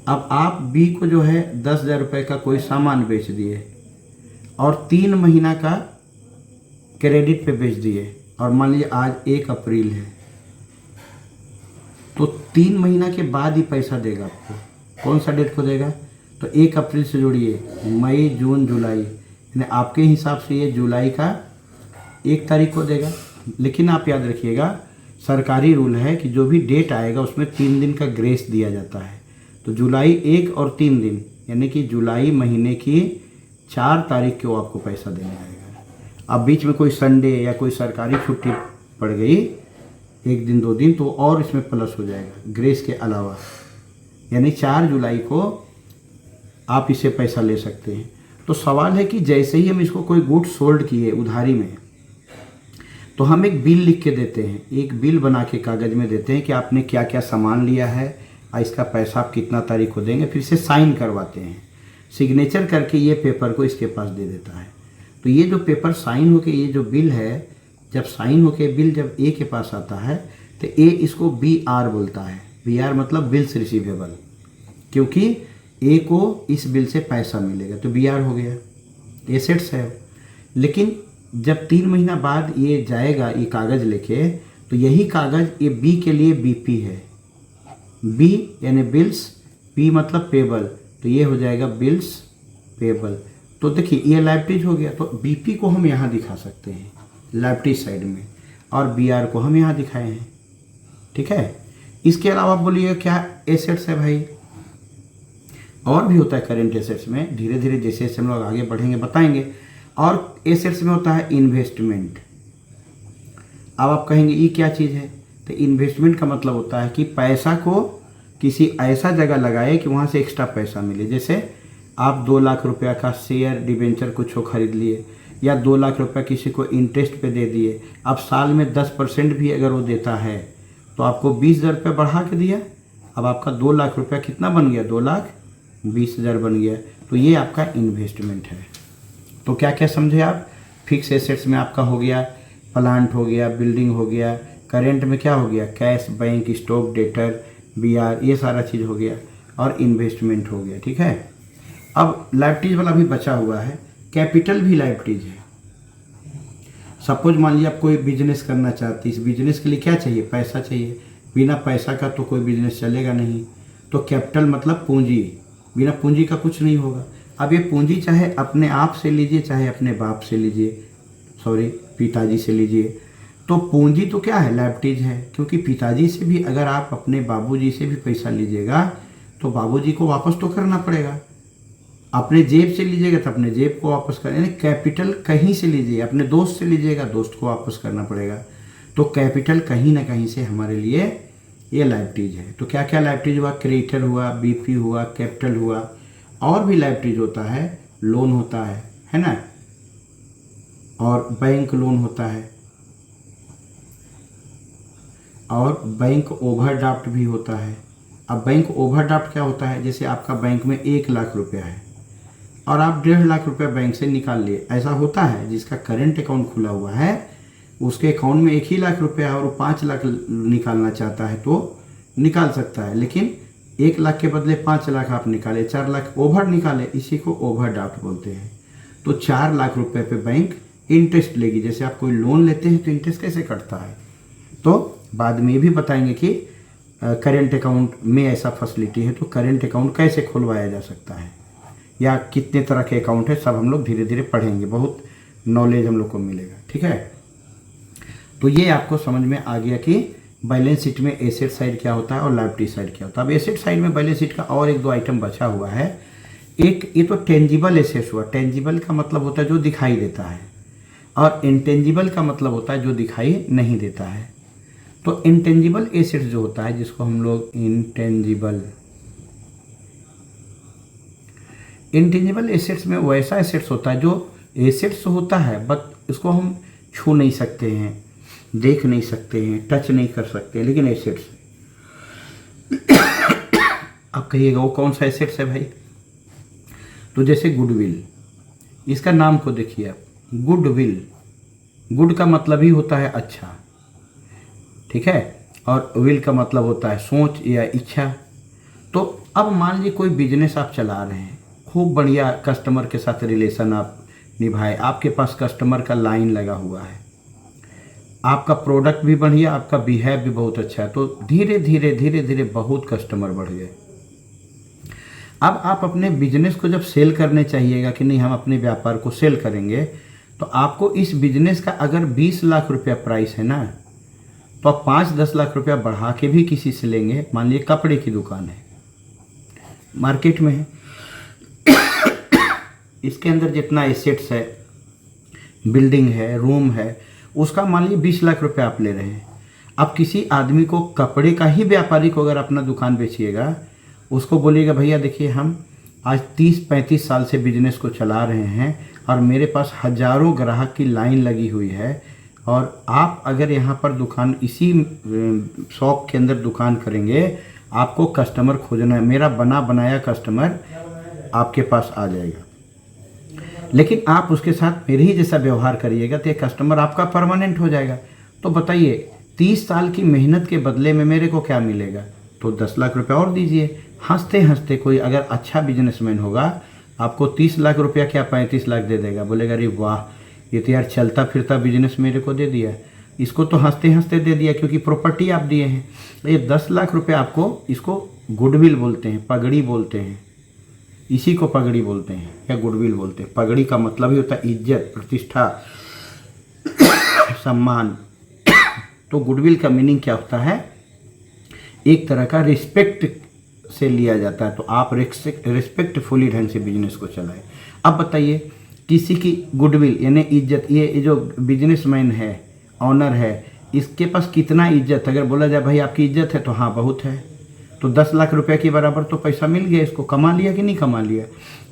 अब आप B को जो है 10,000 रुपये का कोई सामान बेच दिए और 3 महीना का क्रेडिट पे बेच दिए, और मान लीजिए आज 1 अप्रैल है, तो 3 महीना के बाद ही पैसा देगा आपको। कौन सा डेट को देगा? तो 1 अप्रैल से जोड़िए, मई जून जुलाई, यानी आपके हिसाब से ये जुलाई का 1 तारीख को देगा। लेकिन आप याद रखिएगा सरकारी रूल है कि जो भी डेट आएगा उसमें 3 दिन का ग्रेस दिया जाता है। तो जुलाई 1 और 3 दिन, यानी कि जुलाई महीने की 4 तारीख को आपको पैसा देने आएगा। अब बीच में कोई संडे या कोई सरकारी छुट्टी पड़ गई 1 दिन 2 दिन, तो और इसमें प्लस हो जाएगा ग्रेस के अलावा, यानी 4 जुलाई को आप इसे पैसा ले सकते हैं। तो सवाल है कि जैसे ही हम इसको कोई गुड सोल्ड किए उधारी में, तो हम एक बिल लिख के देते हैं, एक बिल बना के कागज़ में देते हैं कि आपने क्या क्या सामान लिया है और इसका पैसा आप कितना तारीख को देंगे, फिर से साइन करवाते हैं। सिग्नेचर करके ये पेपर को इसके पास दे देता है। तो ये जो पेपर साइन होके ये जो बिल है, जब साइन होके बिल जब A के पास आता है तो A इसको BR बोलता है। BR मतलब बिल्स रिसीवेबल, क्योंकि A को इस बिल से पैसा मिलेगा, तो BR हो गया, एसेट्स है। लेकिन जब 3 महीना बाद ये जाएगा ये कागज़ लेके, तो यही कागज़ ये B के लिए BP है। B यानी बिल्स, P मतलब पेबल, तो ये हो जाएगा बिल्स पेबल। तो देखिए ये लाइबिलिटीज हो गया, तो BP को हम यहाँ दिखा सकते हैं लाइबिलिटीज साइड में, और BR को हम यहाँ दिखाए हैं। ठीक है, इसके अलावा बोलिए क्या एसेट्स है भाई? और भी होता है करेंट एसेट्स में, धीरे धीरे जैसे जैसे हम लोग आगे बढ़ेंगे बताएंगे। और एसेट्स में होता है इन्वेस्टमेंट। अब आप कहेंगे ये क्या चीज़ है? तो इन्वेस्टमेंट का मतलब होता है कि पैसा को किसी ऐसा जगह लगाए कि वहाँ से एक्स्ट्रा पैसा मिले। जैसे आप 2 लाख रुपया का शेयर डिबेंचर कुछ खरीद लिए, या 2 लाख रुपया किसी को इंटरेस्ट पे दे दिए। अब साल में 10% भी अगर वो देता है तो आपको 20,000 रुपये बढ़ा के दिया, अब आपका 2 लाख रुपया कितना बन गया? 2,20,000 बन गया। तो ये आपका इन्वेस्टमेंट है। तो क्या क्या समझे आप? फिक्स एसेट्स में आपका हो गया प्लांट, हो गया बिल्डिंग, हो गया करेंट में क्या हो गया? Cash, bank, stock, debtor, BR, ये सारा चीज़ हो गया, और इन्वेस्टमेंट हो गया। ठीक है, अब लाइबिलिटीज वाला भी बचा हुआ है, कैपिटल भी लाइबिलिटीज है। सपोज मान लीजिए आप कोई बिजनेस करना चाहते हैं, इस बिजनेस के लिए क्या चाहिए? पैसा चाहिए। बिना पैसा का तो कोई बिजनेस चलेगा नहीं। तो कैपिटल मतलब पूंजी, बिना पूंजी का कुछ नहीं होगा। अब ये पूंजी चाहे अपने आप से लीजिए, चाहे अपने बाप से लीजिए, पिताजी से लीजिए, तो पूंजी तो क्या है? लाइबिलिटीज है। क्योंकि पिताजी से भी अगर आप अपने बाबूजी से भी पैसा लीजिएगा तो बाबूजी को वापस तो करना पड़ेगा। अपने जेब से लीजिएगा तो अपने जेब को वापस करना, यानी कैपिटल कहीं से लीजिए, अपने दोस्त से लीजिएगा दोस्त को वापस करना पड़ेगा। तो कैपिटल कहीं ना कहीं से हमारे लिए ये लाइबिलिटीज है। तो क्या क्या लाइबिलिटीज हुआ? क्रेडिटर हुआ, BP हुआ, कैपिटल हुआ, और भी लाइबिलिटीज होता है, लोन होता है ना, और बैंक लोन होता है, और बैंक ओवरड्राफ्ट भी होता है। अब बैंक ओवरड्राफ्ट क्या होता है? जैसे आपका बैंक में 1 लाख रुपया है और आप 1.5 लाख रुपया बैंक से निकाल लिए। ऐसा होता है जिसका करेंट अकाउंट खुला हुआ है उसके अकाउंट में 1 ही लाख रुपया है और वो 5 लाख निकालना चाहता है तो निकाल सकता है, लेकिन 1 लाख के बदले 5 लाख आप निकाले, 4 लाख ओवर निकाले, इसी को ओवरड्राफ्ट बोलते हैं। तो 4 लाख रुपए पे बैंक इंटरेस्ट लेगी। जैसे आप कोई लोन लेते हैं तो इंटरेस्ट कैसे कटता है, तो बाद में ये भी बताएंगे कि करेंट अकाउंट में ऐसा फैसिलिटी है, तो करेंट अकाउंट कैसे खुलवाया जा सकता है या कितने तरह के अकाउंट है, सब हम लोग धीरे धीरे पढ़ेंगे, बहुत नॉलेज हम लोग को मिलेगा। ठीक है, तो ये आपको समझ में आ गया कि बैलेंस शीट में एसेट साइड क्या होता है और लायबिलिटी साइड क्या होता है। अब एसेट साइड में बैलेंस शीट का और 1-2 आइटम बचा हुआ है। एक ये तो टेंजिबल एसेट्स हुआ। टेंजिबल का मतलब होता है जो दिखाई देता है, और इंटेंजिबल का मतलब होता है जो दिखाई नहीं देता है। तो इंटेंजिबल एसेट्स जो होता है, जिसको हम लोग इंटेंजिबल इंटेंजिबल एसेट्स में वैसा एसेट्स होता है जो एसेट्स होता है बट उसको हम छू नहीं सकते हैं, देख नहीं सकते हैं, टच नहीं कर सकते, लेकिन एसेट्स। आप कहिएगा वो कौन सा एसेट्स है भाई? तो जैसे गुडविल, इसका नाम को देखिए आप, गुडविल, गुड का मतलब ही होता है अच्छा, ठीक है, और विल का मतलब होता है सोच या इच्छा। तो अब मान लीजिए कोई बिजनेस आप चला रहे हैं, खूब बढ़िया कस्टमर के साथ रिलेशन आप निभाए, आपके पास कस्टमर का लाइन लगा हुआ है, आपका प्रोडक्ट भी बढ़िया, आपका बिहेव भी बहुत अच्छा है, तो धीरे धीरे धीरे धीरे बहुत कस्टमर बढ़ गए। अब आप अपने बिजनेस को जब सेल करने चाहिएगा कि नहीं हम अपने व्यापार को सेल करेंगे, तो आपको इस बिजनेस का अगर 20 लाख रुपया प्राइस है ना, तो आप 5-10 लाख रुपया बढ़ा के भी किसी से लेंगे। मान लीजिए कपड़े की दुकान है, मार्केट में है, इसके अंदर जितना एसेट्स है, बिल्डिंग है, रूम है, उसका मान लीजिए 20 लाख रुपया आप ले रहे हैं। अब किसी आदमी को, कपड़े का ही व्यापारी को अगर अपना दुकान बेचिएगा, उसको बोलिएगा भैया देखिए हम आज 30-35 साल से बिजनेस को चला रहे हैं और मेरे पास हजारों ग्राहक की लाइन लगी हुई है, और आप अगर यहाँ पर दुकान, इसी शॉप के अंदर दुकान करेंगे, आपको कस्टमर खोजना है, मेरा बना बनाया कस्टमर आपके पास आ जाएगा। लेकिन आप उसके साथ मेरे ही जैसा व्यवहार करिएगा तो ये कस्टमर आपका परमानेंट हो जाएगा। तो बताइए 30 साल की मेहनत के बदले में मेरे को क्या मिलेगा? तो 10 लाख रुपया और दीजिए। हंसते हंसते कोई अगर अच्छा बिजनेसमैन होगा, आपको 30 लाख रुपया क्या 35 लाख दे देगा, बोलेगा अरे वाह ये तो यार चलता फिरता बिजनेस मेरे को दे दिया, इसको तो हंसते हंसते दे दिया क्योंकि प्रॉपर्टी आप दिए हैं। ये 10 लाख रुपये आपको, इसको गुडविल बोलते हैं, पगड़ी बोलते हैं, इसी को पगड़ी बोलते हैं या गुडविल बोलते हैं। पगड़ी का मतलब ही होता है इज्जत, प्रतिष्ठा, सम्मान। तो गुडविल का मीनिंग क्या होता है? एक तरह का रिस्पेक्ट से लिया जाता है। तो आप रिस्पेक्टफुली ढंग से बिजनेस को चलाएं। अब बताइए किसी की गुडविल यानी इज्जत, ये जो बिजनेसमैन है, ऑनर है, इसके पास कितना इज्जत? अगर बोला जाए भाई आपकी इज्जत है, तो हाँ बहुत है, तो 10 लाख रुपए के बराबर तो पैसा मिल गया, इसको कमा लिया कि नहीं कमा लिया।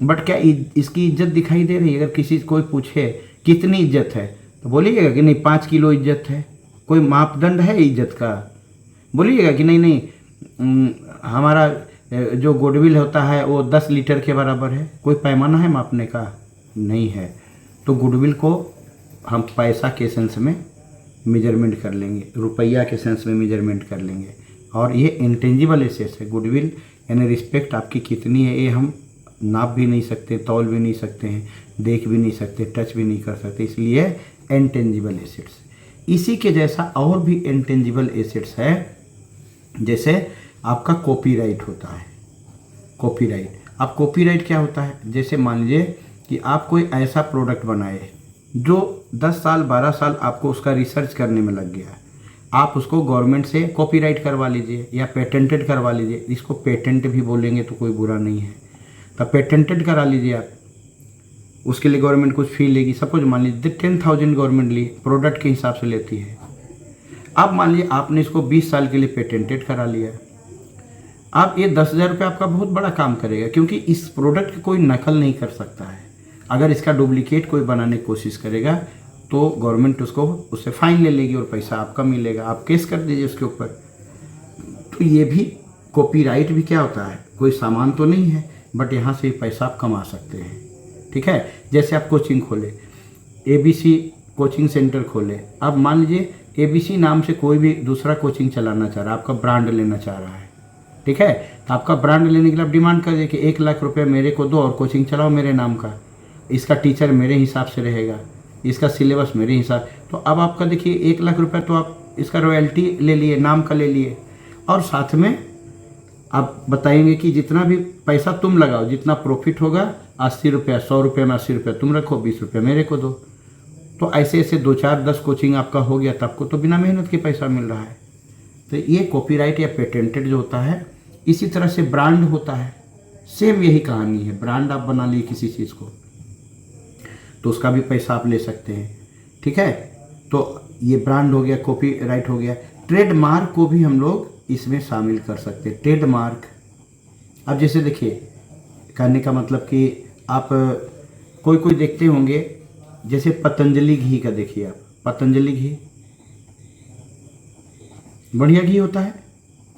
बट क्या इसकी इज्जत दिखाई दे रही है? अगर किसी कोई पूछे कितनी इज्जत है, तो बोलिएगा कि नहीं 5 किलो इज्जत है। कोई मापदंड है इज्जत का? बोलिएगा कि नहीं हमारा जो गुडविल होता है वो 10 लीटर के बराबर है। कोई पैमाना है मापने का? नहीं है। तो गुडविल को हम पैसा के सेंस में मेजरमेंट कर लेंगे, रुपया के सेंस में मेजरमेंट कर लेंगे। और ये इंटेंजिबल एसेट्स है। गुडविल यानी रिस्पेक्ट आपकी कितनी है, ये हम नाप भी नहीं सकते, तौल भी नहीं सकते हैं, देख भी नहीं सकते, टच भी नहीं कर सकते, इसलिए इंटेंजिबल एसेट्स। इसी के जैसा और भी इंटेंजिबल एसेट्स है, जैसे आपका कॉपीराइट होता है। कॉपीराइट, अब कॉपीराइट क्या होता है? जैसे मान लीजिए कि आप कोई ऐसा प्रोडक्ट बनाए जो 10 साल 12 साल आपको उसका रिसर्च करने में लग गया, आप उसको गवर्नमेंट से कॉपीराइट करवा लीजिए या पेटेंटेड करवा लीजिए। इसको पेटेंट भी बोलेंगे तो कोई बुरा नहीं है, तो पेटेंटेड करा लीजिए आप। उसके लिए गवर्नमेंट कुछ फी लेगी। सपोज मान लीजिए 10,000 गवर्नमेंट ली, प्रोडक्ट के हिसाब से लेती है। अब मान लीजिए आपने इसको 20 साल के लिए पेटेंटेड करा लिया। अब ये 10,000 रुपये आपका बहुत बड़ा काम करेगा, क्योंकि इस प्रोडक्ट की कोई नकल नहीं कर सकता है। अगर इसका डुप्लीकेट कोई बनाने की कोशिश करेगा तो गवर्नमेंट उससे फाइन ले लेगी और पैसा आपका मिलेगा, आप केस कर दीजिए उसके ऊपर। तो ये भी कॉपीराइट भी क्या होता है? कोई सामान तो नहीं है, बट यहाँ से पैसा आप कमा सकते हैं। ठीक है, जैसे आप कोचिंग खोले, ABC कोचिंग सेंटर खोले। अब मान लीजिए ABC नाम से कोई भी दूसरा कोचिंग चलाना चाह रहा है, आपका ब्रांड लेना चाह रहा है। ठीक है, तो आपका ब्रांड लेने के लिए आप डिमांड कर दे कि 1 लाख रुपये मेरे को दो और कोचिंग चलाओ मेरे नाम का, इसका टीचर मेरे हिसाब से रहेगा, इसका सिलेबस मेरे हिसाब। तो अब आपका देखिए 1 लाख रुपये तो आप इसका रॉयल्टी ले लिए, नाम का ले लिए, और साथ में आप बताएंगे कि जितना भी पैसा तुम लगाओ, जितना प्रॉफिट होगा 80 रुपया, 100 रुपये में 80 रुपये तुम रखो, 20 रुपये मेरे को दो। तो ऐसे ऐसे 2 4 10 कोचिंग आपका हो गया, तो आपको तो बिना मेहनत के पैसा मिल रहा है। तो ये कॉपीराइट या पेटेंटेड जो होता है। इसी तरह से ब्रांड होता है, सेम यही कहानी है। ब्रांड आप बना लिए किसी चीज़ को, तो उसका भी पैसा आप ले सकते हैं। ठीक है, तो ये ब्रांड हो गया, कॉपीराइट हो गया। ट्रेडमार्क को भी हम लोग इसमें शामिल कर सकते हैं। ट्रेडमार्क, अब जैसे देखिए, कहने का मतलब कि आप कोई कोई देखते होंगे, जैसे पतंजलि घी का देखिए आप, पतंजलि घी बढ़िया घी होता है,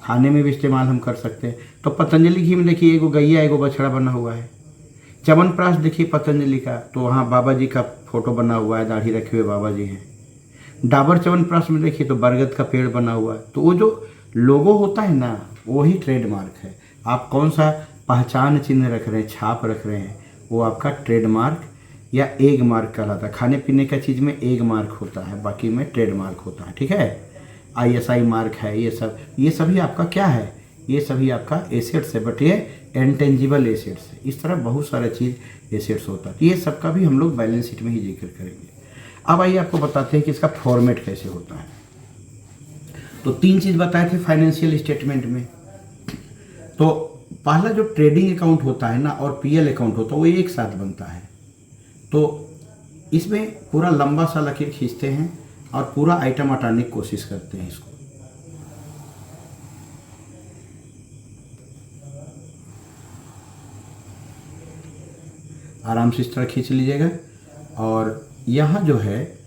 खाने में भी इस्तेमाल हम कर सकते हैं। तो पतंजलि घी में देखिए एगो गैया एगो बछड़ा बना हुआ है। च्यवनप्राश देखिए पतंजलि का, तो वहाँ बाबा जी का फोटो बना हुआ है, दाढ़ी रखे हुए बाबा जी हैं। डाबर च्यवनप्राश में देखिए तो बरगद का पेड़ बना हुआ है। तो वो जो लोगो होता है ना, वही ट्रेडमार्क है। आप कौन सा पहचान चिन्ह रख रहे हैं, छाप रख रहे हैं, वो आपका ट्रेडमार्क या एग मार्क कहलाता है। खाने पीने का चीज़ में एग मार्क होता है, बाकी में ट्रेडमार्क होता है, ठीक है। ISI मार्क है, ये सभी आपका क्या है, ये सभी आपका एसेट्स है, बट ये इंटेंजिबल एसेट्स है। इस तरह बहुत सारा चीज़ एसेट्स होता है। तो ये सबका भी हम लोग बैलेंस शीट में ही जिक्र करेंगे। अब आइए आपको बताते हैं कि इसका फॉर्मेट कैसे होता है। तो 3 चीज़ बताए थे फाइनेंशियल स्टेटमेंट में। तो पहला जो ट्रेडिंग अकाउंट होता है ना और PL अकाउंट होता है, वो एक साथ बनता है। तो इसमें पूरा लंबा सा लकीर खींचते हैं और पूरा आइटम हटाने की कोशिश करते हैं इसको। आराम से इस तरह खींच लीजिएगा। और यहाँ जो है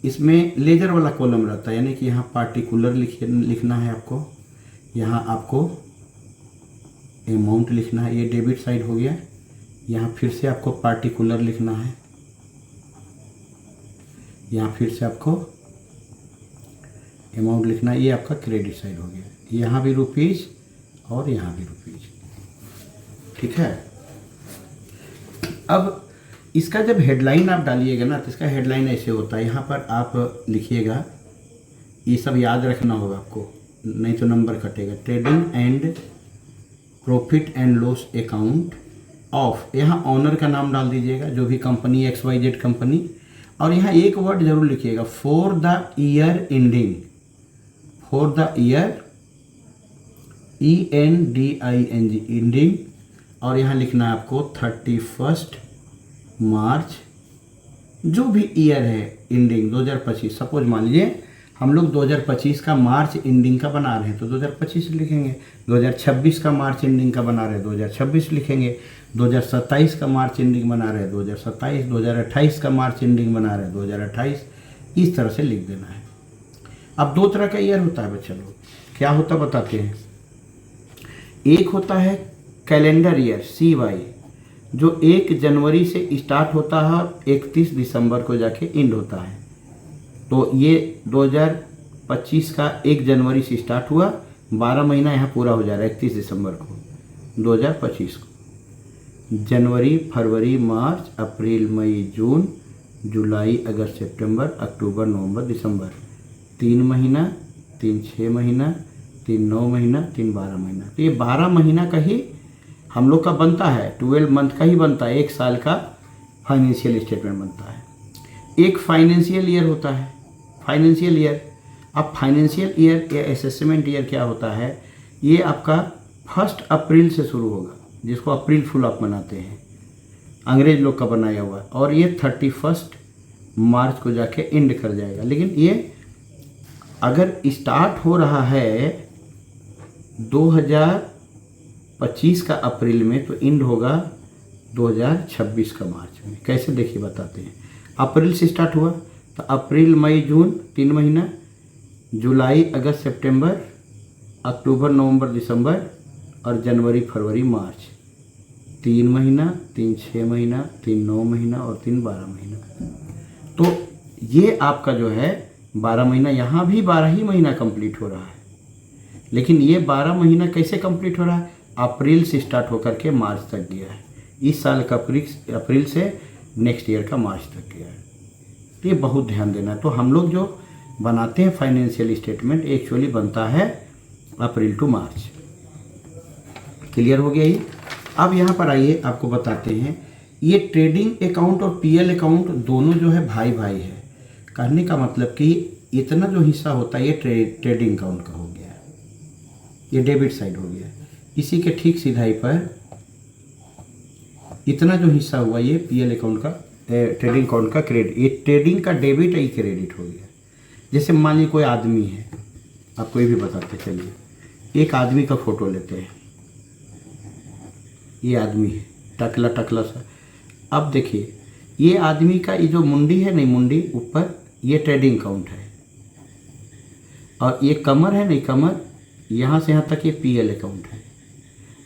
इसमें लेजर वाला कॉलम रहता है, यानी कि यहाँ पार्टिकुलर लिखना है आपको, यहाँ आपको अमाउंट लिखना है, ये डेबिट साइड हो गया। यहाँ फिर से आपको पार्टिकुलर लिखना है, यहाँ फिर से आपको अमाउंट लिखना है, ये आपका क्रेडिट साइड हो गया। यहाँ भी रुपीज़ और यहाँ भी रुपीज़, ठीक है। अब इसका जब हेडलाइन आप डालिएगा ना, तो इसका हेडलाइन ऐसे होता है। यहाँ पर आप लिखिएगा, ये सब याद रखना होगा आपको, नहीं तो नंबर कटेगा। Trading and profit and loss account of, यहाँ ऑनर का नाम डाल दीजिएगा, जो भी कंपनी XYZ कंपनी। और यहाँ एक वर्ड जरूर लिखिएगा, for the year ending, for the year ENDING ending. और यहाँ लिखना है आपको 31 मार्च, जो भी ईयर है एंडिंग 2025। सपोज मान लीजिए हम लोग 2025 का मार्च एंडिंग का बना रहे हैं, तो 2025 लिखेंगे। 2026 का मार्च एंडिंग का बना रहे हैं, 2026 लिखेंगे। 2027 का मार्च एंडिंग बना रहे हैं, 2027। 2028 का मार्च एंडिंग बना रहे हैं, 2028। इस तरह से लिख देना है। अब 2 तरह का ईयर होता है बच्चा लोग, क्या होता बताते हैं। एक होता है कैलेंडर ईयर CY, जो 1 जनवरी से स्टार्ट होता है और 31 दिसंबर को जाके एंड होता है। तो ये 2025 का 1 जनवरी से स्टार्ट हुआ, 12 महीना यहाँ पूरा हो जा रहा है 31 दिसंबर को 2025 को। जनवरी, फरवरी, मार्च, अप्रैल, मई, जून, जुलाई, अगस्त, सितंबर, अक्टूबर, नवंबर, दिसंबर। 3 महीना, 3 6 महीना, 3 9 महीना, 3 12 महीना। तो ये 12 महीना का ही हम लोग का बनता है, 12 मंथ का ही बनता है, 1 साल का फाइनेंशियल स्टेटमेंट बनता है। एक फाइनेंशियल ईयर होता है, फाइनेंशियल ईयर। अब फाइनेंशियल ईयर या असेसमेंट ईयर क्या होता है, ये आपका 1 अप्रैल से शुरू होगा, जिसको अप्रैल फुल आप मनाते हैं, अंग्रेज लोग का बनाया हुआ, और ये 31 मार्च को जाके एंड कर जाएगा। लेकिन ये अगर स्टार्ट हो रहा है 2025 का अप्रैल में, तो एंड होगा 2026 का मार्च में। कैसे देखिए बताते हैं। अप्रैल से स्टार्ट हुआ तो अप्रैल, मई, जून 3 महीना, जुलाई, अगस्त, सितंबर, अक्टूबर, नवंबर, दिसंबर, और जनवरी, फरवरी, मार्च 3 महीना, 3 6 महीना, 3 9 महीना और 3 12 महीना। तो ये आपका जो है 12 महीना, यहाँ भी 12 ही महीना कंप्लीट हो रहा है। लेकिन ये 12 महीना कैसे कंप्लीट हो रहा है, अप्रैल से स्टार्ट होकर के मार्च तक गया है। इस साल का अप्रैल से नेक्स्ट ईयर का मार्च तक गया है। तो ये बहुत ध्यान देना है। तो हम लोग जो बनाते हैं फाइनेंशियल स्टेटमेंट, एक्चुअली बनता है अप्रैल टू मार्च। क्लियर हो गया ये। अब यहाँ पर आइए आपको बताते हैं, ये ट्रेडिंग अकाउंट और PL अकाउंट दोनों जो है भाई भाई है। कहने का मतलब कि इतना जो हिस्सा होता है ये ट्रेडिंग अकाउंट का हो गया, ये डेबिट साइड हो गया। इसी के ठीक सीधाई पर इतना जो हिस्सा हुआ ये PL अकाउंट का, ट्रेडिंग अकाउंट का क्रेडिट, ये ट्रेडिंग का डेबिट है, ये क्रेडिट हो गया। जैसे मान लीजिए कोई आदमी है, आपको ये भी बताते चलिए, एक आदमी का फोटो लेते हैं, ये आदमी है टकला टकला सा, अब देखिए ये आदमी का ये जो मुंडी है नहीं, मुंडी ऊपर, ये ट्रेडिंग अकाउंट है, और ये कमर है नहीं, कमर यहाँ से यहाँ तक ये पीएल अकाउंट है,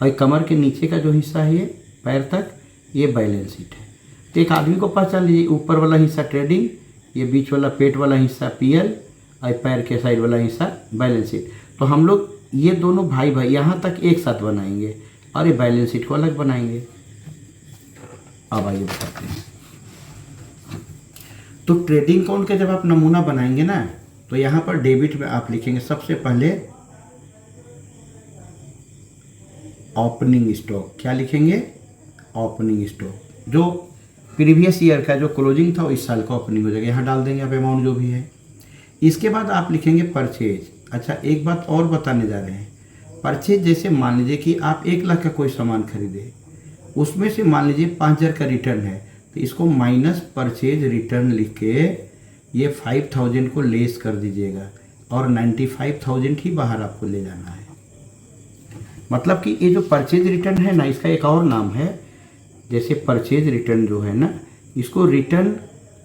और कमर के नीचे का जो हिस्सा है ये पैर तक, ये बैलेंस शीट है। तो एक आदमी को पहचान लीजिए, ऊपर वाला हिस्सा ट्रेडिंग, ये बीच वाला पेट वाला हिस्सा पीएल, और पैर के साइड वाला हिस्सा बैलेंस शीट। तो हम लोग ये दोनों भाई भाई यहाँ तक एक साथ बनाएंगे और ये बैलेंस शीट को अलग बनाएंगे। अब आइए बताते हैं। तो ट्रेडिंग अकाउंट का जब आप नमूना बनाएंगे ना, तो यहाँ पर डेबिट में आप लिखेंगे सबसे पहले ओपनिंग स्टॉक। क्या लिखेंगे? Opening stock. जो प्रीवियस ईयर का जो क्लोजिंग था वो इस साल का ओपनिंग हो जाएगा, यहाँ डाल देंगे आप अमाउंट जो भी है। इसके बाद आप लिखेंगे परचेज। अच्छा, एक बात और बताने जा रहे हैं। परचेज जैसे मान लीजिए कि आप 1 लाख का कोई सामान खरीदे, उसमें से मान लीजिए 5,000 का रिटर्न है, तो इसको माइनस परचेज रिटर्न लिख के ये 5,000 को लेस कर दीजिएगा और 95,000 ही बाहर आपको ले जाना है। मतलब कि ये जो परचेज रिटर्न है ना, इसका एक और नाम है। जैसे परचेज रिटर्न जो है ना, इसको रिटर्न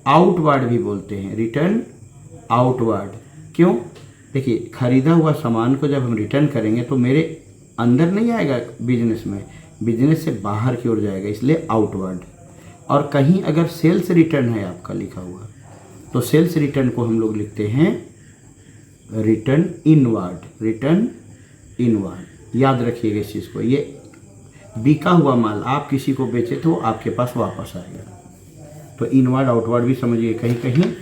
आउटवर्ड भी बोलते हैं, रिटर्न आउटवर्ड। क्यों? देखिए, खरीदा हुआ सामान को जब हम रिटर्न करेंगे तो मेरे अंदर नहीं आएगा बिजनेस में, बिजनेस से बाहर की ओर जाएगा, इसलिए आउटवर्ड। और कहीं अगर सेल्स रिटर्न है आपका लिखा हुआ, तो सेल्स रिटर्न को हम लोग लिखते हैं रिटर्न इनवर्ड, रिटर्न इनवर्ड। याद रखिएगा इस चीज़ को। ये बिका हुआ माल आप किसी को बेचे तो आपके पास वापस आएगा। तो इनवर्ड आउटवर्ड भी समझिए। कहीं कहीं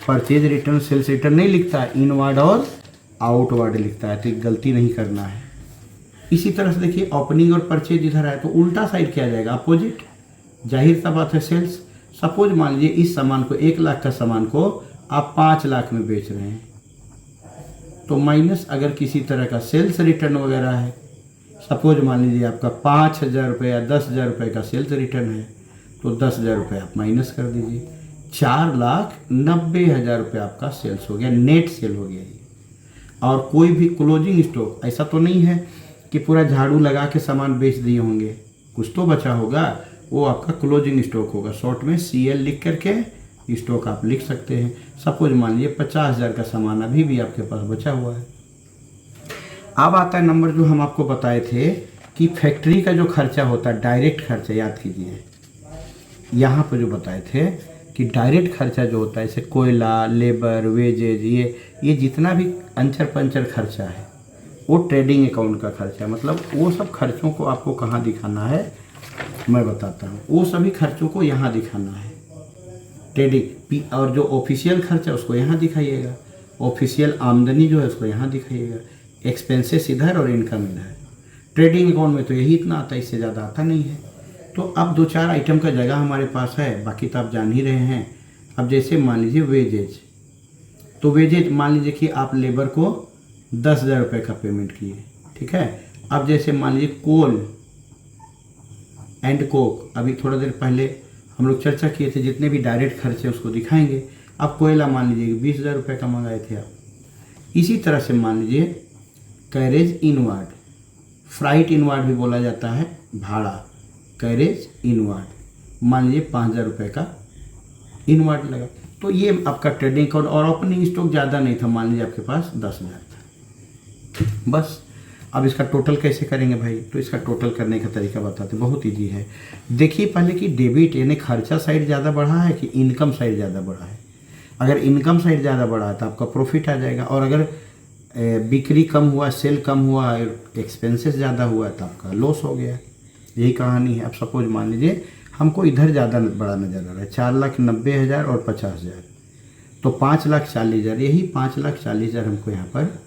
परचेज रिटर्न सेल्स रिटर्न नहीं लिखता है, इनवर्ड और आउटवर्ड लिखता है, तो गलती नहीं करना है। इसी तरह से देखिए, ओपनिंग और परचेज इधर है तो उल्टा साइड क्या जाएगा? अपोजिट। जाहिर सा बात है, सेल्स। सपोज मान लीजिए इस सामान को, 1 लाख का सामान को आप 5 लाख में बेच रहे हैं, तो माइनस अगर किसी तरह का सेल्स रिटर्न वगैरह है, सपोज मान लीजिए आपका 5,000 रुपये या 10,000 रुपये का सेल्स रिटर्न है, तो 10,000 रुपये आप माइनस कर दीजिए। 4,90,000 रुपये आपका सेल्स हो गया, नेट सेल हो गया ये। और कोई भी क्लोजिंग स्टॉक, ऐसा तो नहीं है कि पूरा झाड़ू लगा के सामान बेच दिए होंगे, कुछ तो बचा होगा, वो आपका क्लोजिंग स्टॉक होगा। शॉर्ट में CL लिख करके स्टॉक आप लिख सकते हैं। सपोज मान लीजिए 50,000 का सामान अभी भी आपके पास बचा हुआ है। अब आता है नंबर जो हम आपको बताए थे कि फैक्ट्री का जो खर्चा होता है, डायरेक्ट खर्चा, याद कीजिए। यहाँ पर जो बताए थे कि डायरेक्ट खर्चा जो होता है, जैसे कोयला, लेबर, वेजेज, ये जितना भी अंचर पंचर खर्चा है, वो ट्रेडिंग अकाउंट का खर्चा है। मतलब वो सब खर्चों को आपको कहाँ दिखाना है, मैं बताता हूँ। वो सभी खर्चों को यहाँ दिखाना है ट्रेडिंग। और जो ऑफिशियल खर्चा उसको यहाँ दिखाइएगा, ऑफिशियल आमदनी जो है उसको यहाँ दिखाइएगा, एक्सपेंसेस इधर और इनकम इधर। ट्रेडिंग अकाउंट में तो यही इतना आता है, इससे ज़्यादा आता नहीं है। तो अब 2-4 आइटम का जगह हमारे पास है, बाकी तो आप जान ही रहे हैं। अब जैसे मान लीजिए वेजेज, तो वेजेज मान लीजिए कि आप लेबर को 10,000 रुपये का पेमेंट किए, ठीक है। अब जैसे मान लीजिए कोल एंड कोक, अभी थोड़ा देर पहले हम लोग चर्चा किए थे, जितने भी डायरेक्ट खर्चे उसको दिखाएंगे। अब कोयला मान लीजिए 20,000 रुपये का मंगाए थे आप। इसी तरह से मान लीजिए कैरेज इनवर्ड, फ्राइट इनवर्ड भी बोला जाता है, भाड़ा, कैरेज इनवर्ड, मान लीजिए 5,000 रुपये का इनवर्ड लगा। तो ये आपका ट्रेडिंग अकाउंट। और ओपनिंग स्टॉक ज़्यादा नहीं था, मान लीजिए आपके पास 10,000 था बस। अब इसका टोटल कैसे करेंगे भाई? तो इसका टोटल करने का तरीका बताते हैं, बहुत ईजी है। देखिए पहले कि डेबिट यानी खर्चा साइड ज़्यादा बढ़ा है कि इनकम साइड ज़्यादा बढ़ा है। अगर इनकम साइड ज़्यादा बढ़ा है तो आपका प्रॉफिट आ जाएगा, और अगर बिक्री कम हुआ, सेल कम हुआ, एक्सपेंसेस ज़्यादा हुआ तो आपका लॉस हो गया। यही कहानी है। अब सपोज मान लीजिए हमको इधर ज़्यादा बड़ा नज़र आ रहा है, 4,90,000 और 50,000, तो 5,40,000, यही 5,40,000 हमको यहाँ पर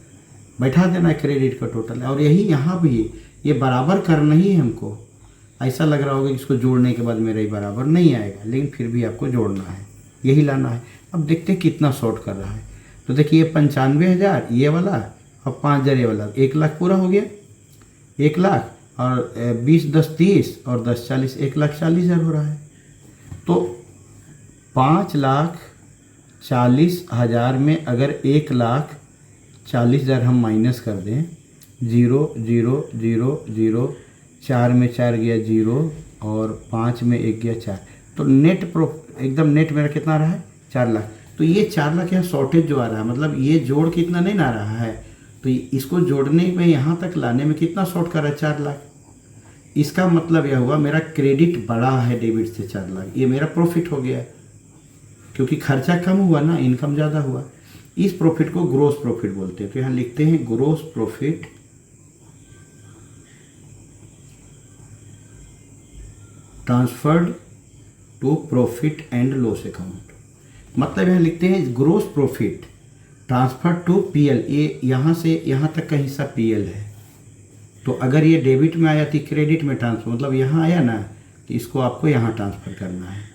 बैठा देना है क्रेडिट का टोटल। और यही यहाँ भी ये बराबर करना ही है हमको। ऐसा लग रहा होगा कि इसको जोड़ने के बाद मेरा ही बराबर नहीं आएगा, लेकिन फिर भी आपको जोड़ना है, यही लाना है। अब देखते हैं कितना शॉर्ट कर रहा है। तो देखिए 95,000 ये वाला और 5,000 ये वाला, 1 लाख पूरा हो गया। 1 लाख और 20, 10, 30 और 10, 40, 1,40,000 हो रहा है। तो 5,40,000 में अगर 1,40,000 हम माइनस कर दें, 0, 0, 0, 0, 4 में 4 गया 0 और 5 में 1 गया 4, तो एकदम नेट मेरा कितना आ रहा है 4 लाख। तो ये 4 लाख यहाँ शॉर्टेज जो आ रहा है, मतलब ये जोड़ कितना नहीं ना रहा है, तो इसको जोड़ने में यहाँ तक लाने में कितना शॉर्ट कर रहा है 4 लाख। इसका मतलब यह हुआ मेरा क्रेडिट बड़ा है डेबिट से 4 लाख, ये मेरा प्रॉफिट हो गया, क्योंकि खर्चा कम हुआ ना, इनकम ज़्यादा हुआ। इस प्रॉफिट को ग्रोस प्रॉफिट बोलते हैं। तो यहाँ लिखते हैं gross profit transferred to profit and loss account. मतलब यहाँ लिखते हैं gross profit transfer to PL, ये यहाँ से यहाँ तक का हिस्सा पीएल है। तो अगर ये डेबिट में आया थी क्रेडिट में ट्रांसफर, मतलब यहाँ आया ना, तो इसको आपको यहाँ ट्रांसफर करना है,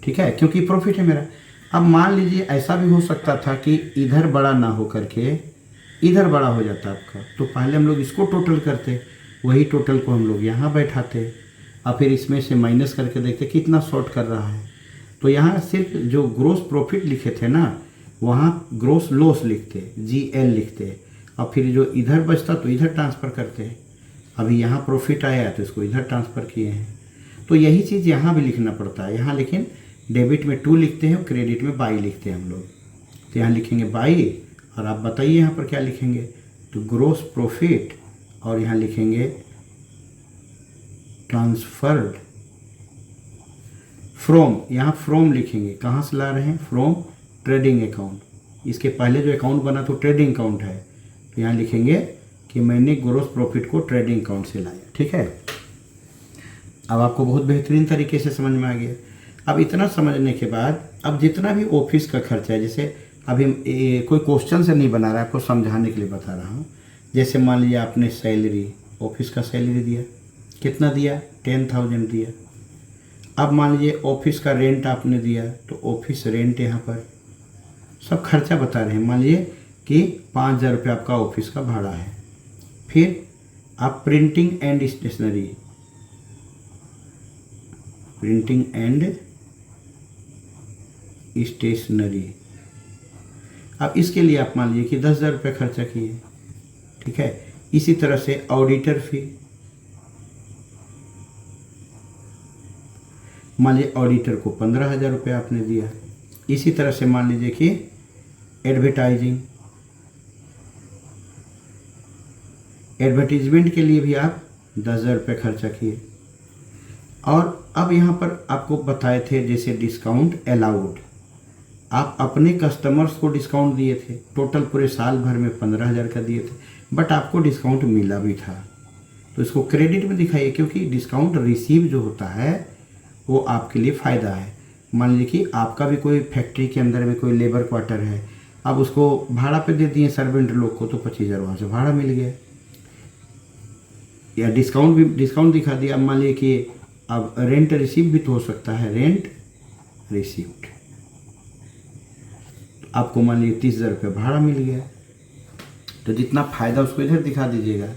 ठीक है, क्योंकि प्रॉफिट है मेरा। अब मान लीजिए ऐसा भी हो सकता था कि इधर बड़ा ना हो करके इधर बड़ा हो जाता आपका, तो पहले हम लोग इसको टोटल करते, वही टोटल को हम लोग यहाँ बैठाते और फिर इसमें से माइनस करके देखते कितना शॉर्ट कर रहा है। तो यहाँ सिर्फ जो ग्रोस प्रॉफिट लिखे थे ना, वहाँ ग्रोस लॉस लिखते, GL लिखते, और फिर जो इधर बचता तो इधर ट्रांसफ़र करते। अभी यहाँ प्रॉफिट आया है तो इसको इधर ट्रांसफ़र किए हैं। तो यही चीज़ यहाँ भी लिखना पड़ता है। यहाँ लेकिन डेबिट में 2 लिखते हैं और क्रेडिट में बाई लिखते हैं हम लोग। तो यहाँ लिखेंगे बाई, और आप बताइए यहाँ पर क्या लिखेंगे, तो ग्रोस प्रॉफिट, और यहाँ लिखेंगे ट्रांसफर्ड फ्रॉम, यहाँ फ्रॉम लिखेंगे, कहाँ से ला रहे हैं, फ्रॉम ट्रेडिंग अकाउंट। इसके पहले जो अकाउंट बना तो ट्रेडिंग अकाउंट है, तो यहाँ लिखेंगे कि मैंने ग्रोस प्रॉफिट को ट्रेडिंग अकाउंट से लाया, ठीक है। अब आपको बहुत बेहतरीन तरीके से समझ में आ गया। अब इतना समझने के बाद अब जितना भी ऑफिस का खर्चा है, जैसे अभी कोई क्वेश्चन से नहीं बना रहा है, आपको समझाने के लिए बता रहा हूँ। जैसे मान लीजिए आपने सैलरी, ऑफिस का सैलरी दिया, कितना दिया, 10,000 दिया। अब मान लीजिए ऑफिस का रेंट आपने दिया, तो ऑफिस रेंट यहाँ पर सब खर्चा बता रहे हैं। मान लीजिए कि 5,000 रुपये आपका ऑफिस का भाड़ा है। फिर आप printing and stationery, printing and stationery, अब इसके लिए आप मान लीजिए कि 10,000 रुपये खर्चा किए, ठीक है। इसी तरह से ऑडिटर फी, मान लीजिए ऑडिटर को 15,000 रुपये आपने दिया। इसी तरह से मान लीजिए कि एडवर्टीजमेंट के लिए भी आप 10,000 रुपये खर्चा किए। और अब यहाँ पर आपको बताए थे जैसे डिस्काउंट अलाउड, आप अपने कस्टमर्स को डिस्काउंट दिए थे, टोटल पूरे साल भर में 15,000 का दिए थे, बट आपको डिस्काउंट मिला भी था, तो इसको क्रेडिट में दिखाइए, क्योंकि डिस्काउंट रिसीव जो होता है वो आपके लिए फ़ायदा है। मान लीजिए कि आपका भी कोई फैक्ट्री के अंदर में कोई लेबर क्वार्टर है, अब उसको भाड़ा पे दे दिए सर्वेंट लोग को, तो 25,000 वहाँ से भाड़ा मिल गया, या डिस्काउंट दिखा दिया। अब मान लीजिए कि अब रेंट रिसीव भी तो हो सकता है, रेंट रिसीव्ड, आपको मान लीजिए 30,000 रुपये भाड़ा मिल गया, तो जितना फ़ायदा उसको इधर दिखा दीजिएगा।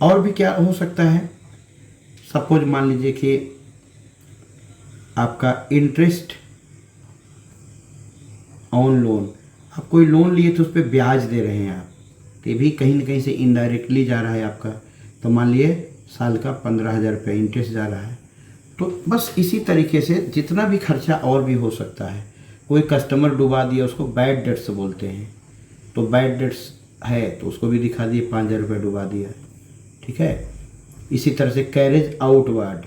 और भी क्या हो सकता है, सपोज मान लीजिए कि आपका इंटरेस्ट ऑन लोन, आप कोई लोन लिए तो उस पर ब्याज दे रहे हैं आप, तो ये भी कहीं ना कहीं से इनडायरेक्टली जा रहा है आपका। तो मान लिए साल का 15,000 रुपये इंटरेस्ट जा रहा है। तो बस इसी तरीके से जितना भी खर्चा और भी हो सकता है। कोई कस्टमर डुबा दिया, उसको बैड डेट्स बोलते हैं, तो बैड डेट्स है तो उसको भी दिखा दिए, 5,000 रुपये डुबा दिया, ठीक है। इसी तरह से कैरेज आउटवार्ड,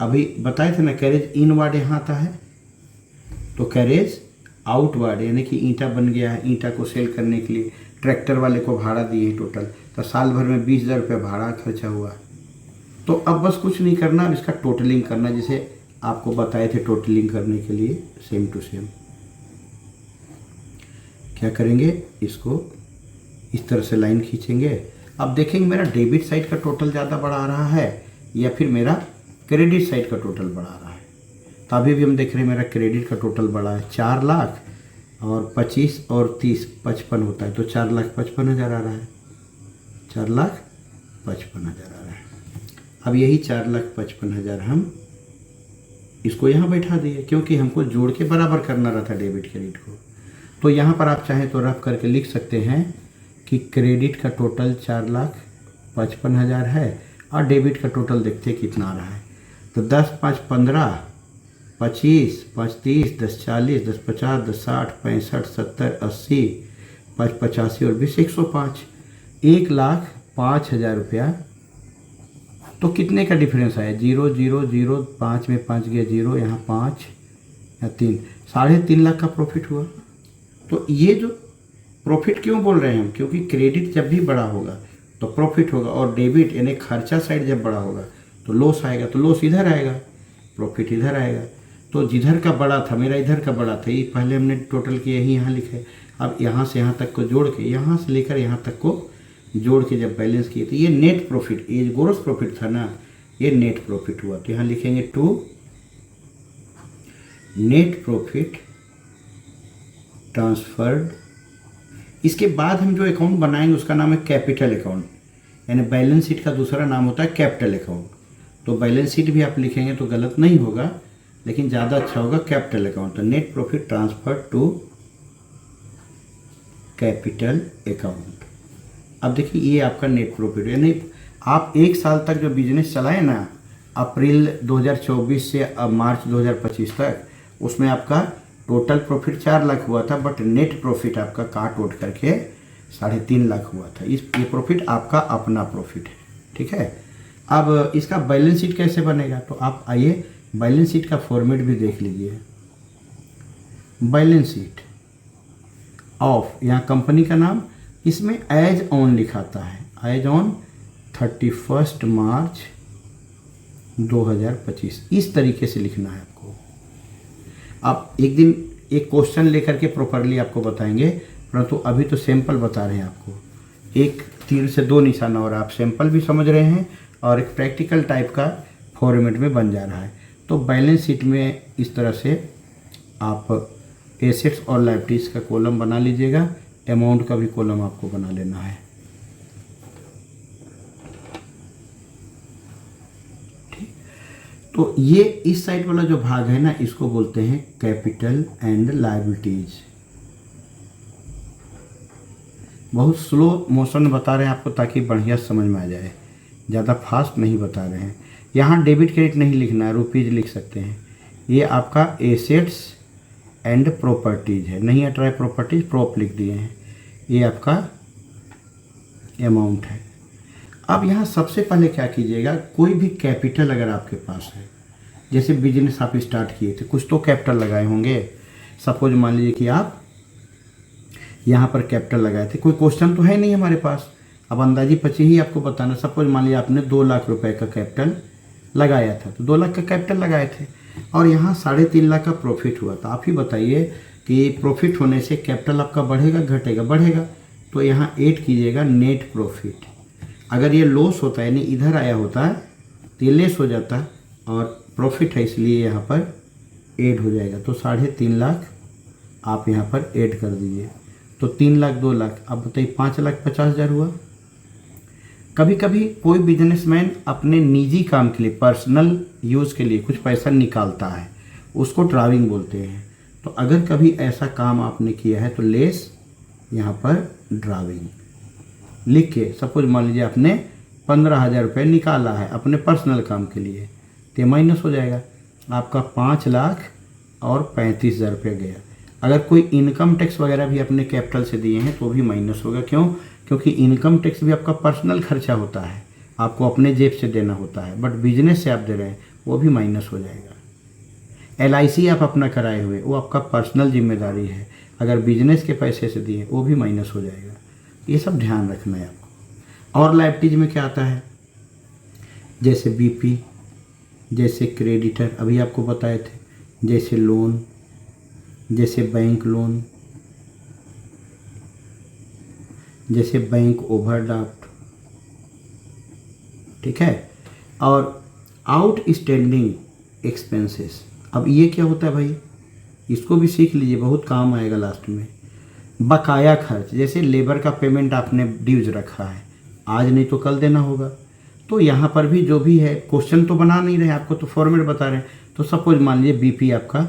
अभी बताए थे ना, कैरेज इनवार्ड यहाँ आता है, तो कैरेज आउटवार्ड यानी कि ईंटा बन गया है, ईंटा को सेल करने के लिए ट्रैक्टर वाले को भाड़ा दिए टोटल, तो साल भर में 20,000 रुपये भाड़ा खर्चा हुआ। तो अब बस कुछ नहीं करना, अब इसका टोटलिंग करना, जैसे आपको बताए थे टोटलिंग करने के लिए सेम टू सेम। क्या करेंगे, इसको इस तरह से लाइन खींचेंगे। अब देखेंगे मेरा डेबिट साइड का टोटल ज़्यादा बढ़ा रहा है या फिर मेरा क्रेडिट साइड का टोटल बढ़ा रहा है। तो अभी भी हम देख रहे हैं मेरा क्रेडिट का टोटल बढ़ा है 4 लाख, और 25 और 30 55 होता है, तो 4,55,000 आ रहा है, 4,55,000 आ रहा है। अब यही 4,55,000 हम इसको यहाँ बैठा दिए, क्योंकि हमको जोड़ के बराबर करना रहा था डेबिट क्रेडिट को। तो यहाँ पर आप चाहें तो रफ करके लिख सकते हैं कि क्रेडिट का टोटल 4,55,000 है और डेबिट का टोटल देखते कितना आ रहा है। तो 10 5 15, 25, 5 30, 10 40, 10 50, 10 60, 65, 70, 80, 5 85 और 20 105, 1,05,000 रुपया। तो कितने का डिफरेंस आया? 0 0 0, 5 में 5 गया 0, यहाँ 5 या 3, 3.5 लाख का प्रॉफिट हुआ। तो ये जो प्रॉफिट क्यों बोल रहे हैं हम? क्योंकि क्रेडिट जब भी बड़ा होगा तो प्रॉफिट होगा, और डेबिट यानी खर्चा साइड जब बड़ा होगा तो लॉस आएगा। तो लॉस इधर आएगा, प्रॉफिट इधर आएगा। तो जिधर का बड़ा था, मेरा इधर का बड़ा था, ये पहले हमने टोटल किया ही यहाँ लिखे। अब यहाँ से यहाँ तक को जोड़ के, यहाँ से लेकर यहाँ तक को जोड़ के जब बैलेंस किए तो ये नेट प्रॉफिट, ये ग्रॉस प्रॉफिट था ना, ये नेट प्रॉफिट हुआ। तो यहाँ लिखेंगे टू नेट प्रॉफिट ट्रांसफर्ड। इसके बाद हम जो अकाउंट बनाएंगे उसका नाम है कैपिटल अकाउंट, यानी बैलेंस शीट का दूसरा नाम होता है कैपिटल अकाउंट। तो बैलेंस शीट भी आप लिखेंगे तो गलत नहीं होगा, लेकिन ज़्यादा अच्छा होगा कैपिटल अकाउंट। तो net profit transfer to capital account. अब देखिए ये आपका नेट प्रॉफिट, यानी आप 1 साल तक जो बिजनेस चलाए ना, अप्रैल 2024 से अब मार्च 2025 तक, उसमें आपका टोटल प्रॉफिट 4 लाख हुआ था, बट नेट प्रॉफिट आपका काट उठ करके 3.5 लाख हुआ था। ये प्रॉफिट आपका अपना प्रॉफिट है, ठीक है। अब इसका बैलेंस शीट कैसे बनेगा? तो आप आइए बैलेंस शीट का फॉर्मेट भी देख लीजिए। बैलेंस शीट ऑफ, यहाँ कंपनी का नाम, इसमें एज ऑन लिखाता है, एज ऑन 31 मार्च 2025, इस तरीके से लिखना है आपको। आप एक दिन एक क्वेश्चन लेकर के प्रॉपरली आपको बताएंगे, परंतु अभी तो सैंपल बता रहे हैं आपको। एक तीर से 2 निशाना, और आप सैंपल भी समझ रहे हैं और एक प्रैक्टिकल टाइप का फॉर्मेट में बन जा रहा है। तो बैलेंस शीट में इस तरह से आप एसेट्स और लायबिलिटीज का कॉलम बना लीजिएगा, अमाउंट का भी कॉलम आपको बना लेना है। ठीक, तो ये इस साइड वाला जो भाग है ना, इसको बोलते हैं कैपिटल एंड लायबिलिटीज। बहुत स्लो मोशन में बता रहे हैं आपको ताकि बढ़िया समझ में आ जाए, ज़्यादा फास्ट नहीं बता रहे हैं। यहाँ डेबिट क्रेडिट नहीं लिखना है, रुपीज़ लिख सकते हैं। ये आपका एसेट्स एंड प्रॉपर्टीज है, नहीं हट रहा है प्रॉपर्टीज, प्रॉप लिख दिए हैं। ये आपका अमाउंट है। अब यहाँ सबसे पहले क्या कीजिएगा, कोई भी कैपिटल अगर आपके पास है, जैसे बिजनेस आप स्टार्ट किए थे, कुछ तो कैपिटल लगाए होंगे। सपोज मान लीजिए कि आप यहाँ पर कैपिटल लगाए थे, कोई क्वेश्चन तो है नहीं हमारे पास, अब अंदाजी पची ही आपको बताना। सपोज मान लीजिए आपने 2 लाख रुपए का कैपिटल लगाया था, तो 2 लाख का कैपिटल लगाए थे और यहाँ 3.5 लाख का प्रॉफिट हुआ। तो आप ही बताइए कि प्रॉफिट होने से कैपिटल आपका बढ़ेगा घटेगा? बढ़ेगा। तो यहाँ ऐड कीजिएगा नेट प्रॉफिट। अगर ये लॉस होता है, यानी इधर आया होता तो ये लेस हो जाता, और प्रॉफिट है इसलिए यहाँ पर ऐड हो जाएगा। तो 3.5 लाख आप यहाँ पर ऐड कर दीजिए। तो 3 लाख 2 लाख, अब बताइए 5,50,000 हुआ। कभी कभी कोई बिजनेसमैन अपने निजी काम के लिए, पर्सनल यूज़ के लिए कुछ पैसा निकालता है, उसको ड्राविंग बोलते हैं। तो अगर कभी ऐसा काम आपने किया है तो लेस यहाँ पर ड्राविंग लिख के, सपोज मान लीजिए आपने 15,000 रुपये निकाला है अपने पर्सनल काम के लिए, तो ये माइनस हो जाएगा, आपका 5,35,000 रुपये गया। अगर कोई इनकम टैक्स वगैरह भी अपने कैपिटल से दिए हैं तो भी माइनस होगा। क्यों? क्योंकि इनकम टैक्स भी आपका पर्सनल खर्चा होता है, आपको अपने जेब से देना होता है, बट बिजनेस से आप दे रहे हैं, वो भी माइनस हो जाएगा। LIC आप अपना कराए हुए, वो आपका पर्सनल जिम्मेदारी है, अगर बिजनेस के पैसे से दिए वो भी माइनस हो जाएगा। ये सब ध्यान रखना है आपको। और लायबिलिटीज में क्या आता है, जैसे BP, जैसे क्रेडिटर अभी आपको बताए थे, जैसे लोन, जैसे बैंक लोन, जैसे बैंक ओवरड्राफ्ट, ठीक है। और आउटस्टैंडिंग एक्सपेंसेस, अब ये क्या होता है भाई, इसको भी सीख लीजिए, बहुत काम आएगा लास्ट में। बकाया खर्च, जैसे लेबर का पेमेंट आपने ड्यूज रखा है, आज नहीं तो कल देना होगा, तो यहाँ पर भी जो भी है, क्वेश्चन तो बना नहीं रहे आपको, तो फॉर्मेट बता रहे हैं। तो सपोज मान लीजिए BP आपका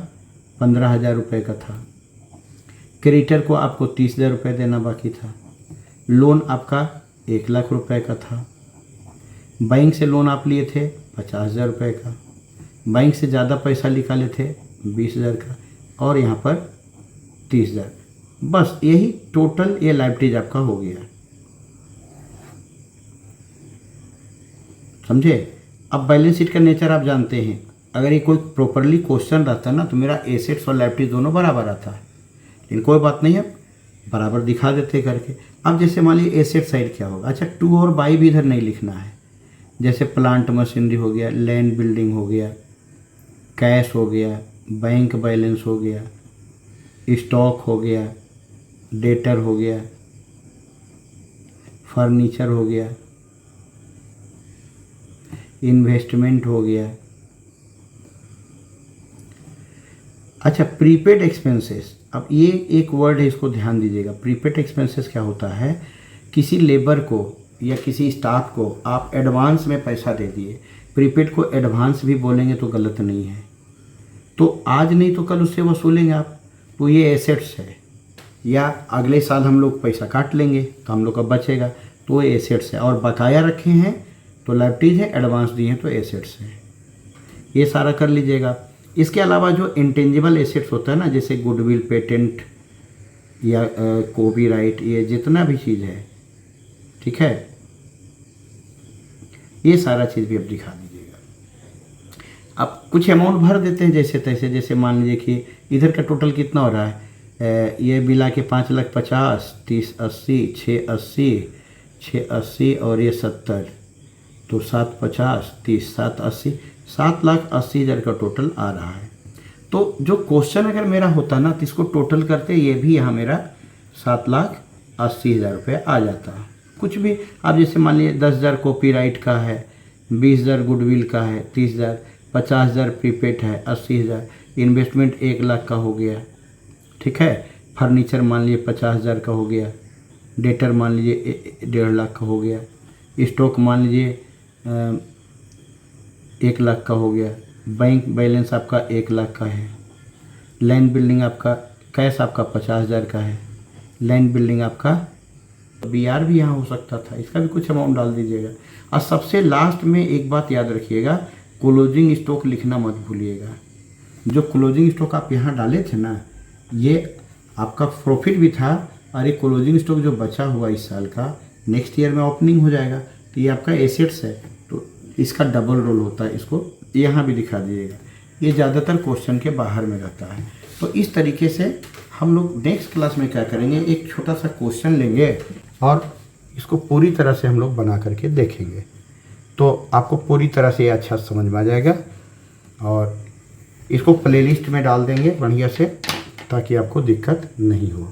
15,000 रुपये का था, क्रेडिटर को आपको 30,000 रुपये देना बाकी था, लोन आपका 1 लाख रुपए का था, बैंक से लोन आप लिए थे 50,000 रुपये का, बैंक से ज़्यादा पैसा निकाले थे 20,000 का, और यहाँ पर 30,000। बस यही टोटल ये लाइबिलिटीज आपका हो गया, समझे। अब बैलेंस शीट का नेचर आप जानते हैं, अगर ये कोई प्रॉपरली क्वेश्चन रहता ना तो मेरा एसेट्स और लाइबिलिटीज दोनों बराबर आता है, लेकिन कोई बात नहीं, अब बराबर दिखा देते करके। अब जैसे मान लीजिए एसेट साइड क्या होगा, अच्छा 2 और बाई भी इधर नहीं लिखना है, जैसे प्लांट मशीनरी हो गया, लैंड बिल्डिंग हो गया, कैश हो गया, बैंक बैलेंस हो गया, स्टॉक हो गया, डेटर हो गया, फर्नीचर हो गया, इन्वेस्टमेंट हो गया। अच्छा प्रीपेड एक्सपेंसेस, अब ये एक वर्ड है, इसको ध्यान दीजिएगा। प्रीपेड एक्सपेंसेस क्या होता है, किसी लेबर को या किसी स्टाफ को आप एडवांस में पैसा दे दिए, प्रीपेड को एडवांस भी बोलेंगे तो गलत नहीं है, तो आज नहीं तो कल उससे वसूलेंगे आप, तो ये एसेट्स है। या अगले साल हम लोग पैसा काट लेंगे तो हम लोग का बचेगा, तो ये एसेट्स है। और बकाया रखे हैं तो लाइबिलिटीज है, एडवांस दिए हैं तो एसेट्स है। ये सारा कर लीजिएगा। इसके अलावा जो इंटेंजिबल एसेट्स होता है ना, जैसे गुडविल, पेटेंट या कॉपीराइट, ये जितना भी चीज़ है, ठीक है, ये सारा चीज़ भी अब दिखा दीजिएगा। अब कुछ अमाउंट भर देते हैं जैसे तैसे, जैसे मान लीजिए कि इधर का टोटल कितना हो रहा है, ये मिला के 5,50,000, 30, 80, 680, 680 और ये 70, तो 750, 30, 780, 7,80,000 का टोटल आ रहा है। तो जो क्वेश्चन अगर मेरा होता ना तो इसको टोटल करते, ये भी यहाँ मेरा 7,80,000 रुपये आ जाता। कुछ भी आप जैसे मान लीजिए 10,000 कॉपीराइट का है, 20,000 गुडविल का है, 30,000, 50,000 प्रीपेड है, 80,000, इन्वेस्टमेंट 1,00,000 का हो गया, ठीक है, फर्नीचर मान लीजिए 50,000 का हो गया, डेटर मान लीजिए 1,50,000 का हो गया, स्टॉक मान लीजिए 1,00,000 का हो गया, बैंक बैलेंस आपका 1,00,000 का है, लैंड बिल्डिंग आपका, कैश आपका 50,000 का है, लैंड बिल्डिंग आपका BR भी यहाँ हो सकता था, इसका भी कुछ अमाउंट डाल दीजिएगा। और सबसे लास्ट में एक बात याद रखिएगा, क्लोजिंग स्टॉक लिखना मत भूलिएगा। जो क्लोजिंग स्टॉक आप यहाँ डाले थे ना, ये आपका प्रॉफिट भी था, और ये क्लोजिंग स्टॉक जो बचा हुआ इस साल का नेक्स्ट ईयर में ओपनिंग हो जाएगा, तो ये आपका एसेट्स है, तो इसका डबल रोल होता है, इसको यहाँ भी दिखा दीजिएगा। ये ज़्यादातर क्वेश्चन के बाहर में रहता है। तो इस तरीके से हम लोग नेक्स्ट क्लास में क्या करेंगे, एक छोटा सा क्वेश्चन लेंगे और इसको पूरी तरह से हम लोग बना करके देखेंगे, तो आपको पूरी तरह से अच्छा समझ में आ जाएगा। और इसको प्लेलिस्ट में डाल देंगे बढ़िया से, ताकि आपको दिक्कत नहीं हो।